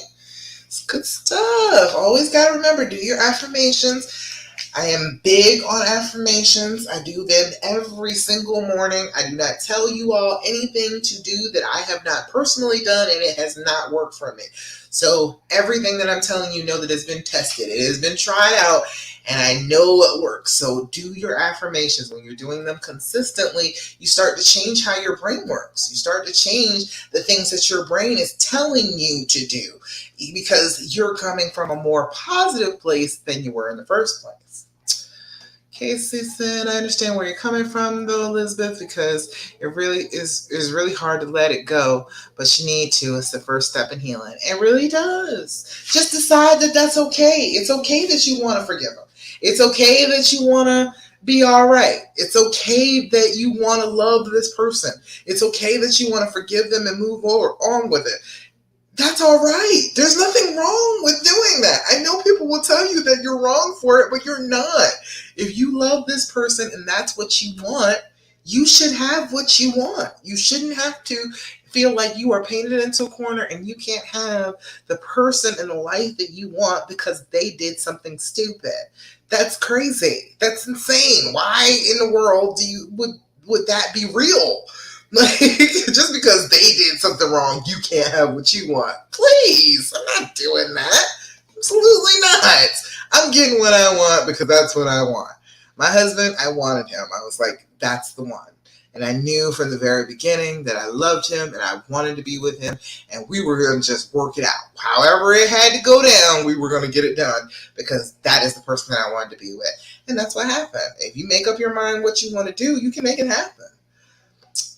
It's good stuff. Always got to remember, do your affirmations. I am big on affirmations. I do them every single morning. I do not tell you all anything to do that I have not personally done and it has not worked for me. So everything that I'm telling you, know that it's been tested. It has been tried out and I know what works. So do your affirmations. When you're doing them consistently, you start to change how your brain works. You start to change the things that your brain is telling you to do because you're coming from a more positive place than you were in the first place. Casey said, I understand where you're coming from, though, Elizabeth, because it really is really hard to let it go, but you need to. It's the first step in healing. It really does. Just decide that that's okay. It's okay that you want to forgive them. It's okay that you want to be all right. It's okay that you want to love this person. It's okay that you want to forgive them and move on with it. That's all right. There's nothing wrong with doing that. I know people will tell you that you're wrong for it, but you're not. If you love this person and that's what you want, you should have what you want. You shouldn't have to feel like you are painted into a corner and you can't have the person in the life that you want because they did something stupid. That's crazy. That's insane. Why in the world would that be real? Like, just because they did something wrong, you can't have what you want. Please, I'm not doing that. Absolutely not. I'm getting what I want because that's what I want. My husband, I wanted him. I was like, that's the one. And I knew from the very beginning that I loved him and I wanted to be with him, and we were going to just work it out. However it had to go down, we were going to get it done because that is the person that I wanted to be with. And that's what happened. If you make up your mind what you want to do, you can make it happen.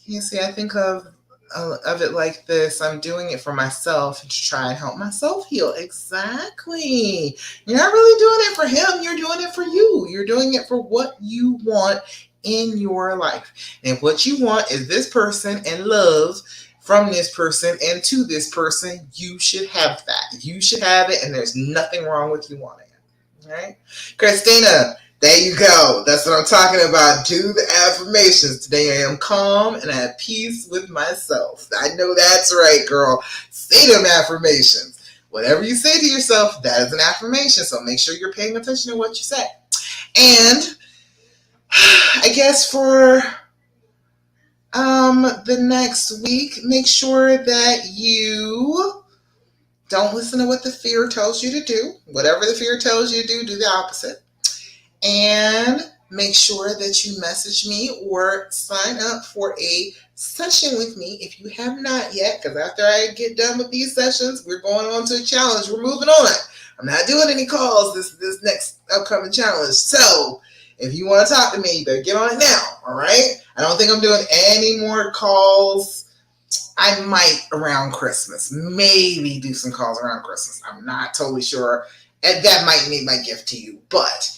You see, I think of it like this. I'm doing it for myself to try and help myself heal. Exactly. You're not really doing it for him. You're doing it for you. You're doing it for what you want in your life. And what you want is this person and love from this person and to this person. You should have that. You should have it, and there's nothing wrong with you wanting it. All right? Christina, there you go. That's what I'm talking about. Do the affirmations. Today I am calm and at peace with myself. I know that's right, girl. Say them affirmations. Whatever you say to yourself, that is an affirmation. So make sure you're paying attention to what you say. And I guess for the next week, make sure that you don't listen to what the fear tells you to do. Whatever the fear tells you to do the opposite. And make sure that you message me or sign up for a session with me if you have not yet, because after I get done with these sessions, we're going on to a challenge. We're moving on. I'm not doing any calls this next upcoming challenge. So if you want to talk to me, you better get on it now, all right? I don't think I'm doing any more calls. I might around Christmas. Maybe do some calls around Christmas. I'm not totally sure. And that might be my gift to you. But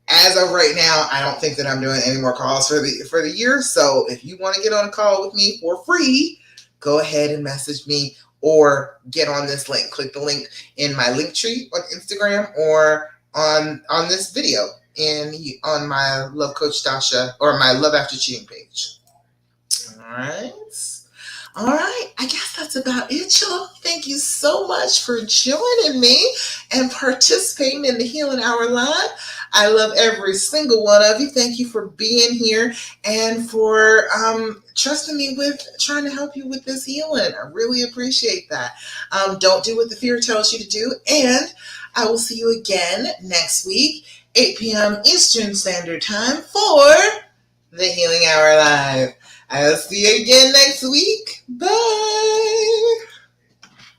as of right now, I don't think that I'm doing any more calls for the year. So if you want to get on a call with me for free, go ahead and message me or get on this link. Click the link in my link tree on Instagram or on this video on my Love Coach Dasha or my Love After Cheating page. All right. All right, I guess that's about it, y'all. Thank you so much for joining me and participating in the Healing Hour Live. I love every single one of you. Thank you for being here and for trusting me with trying to help you with this healing. I really appreciate that. Don't do what the fear tells you to do, and I will see you again next week, 8 p.m. Eastern Standard Time for the Healing Hour Live. I'll see you again next week. Bye.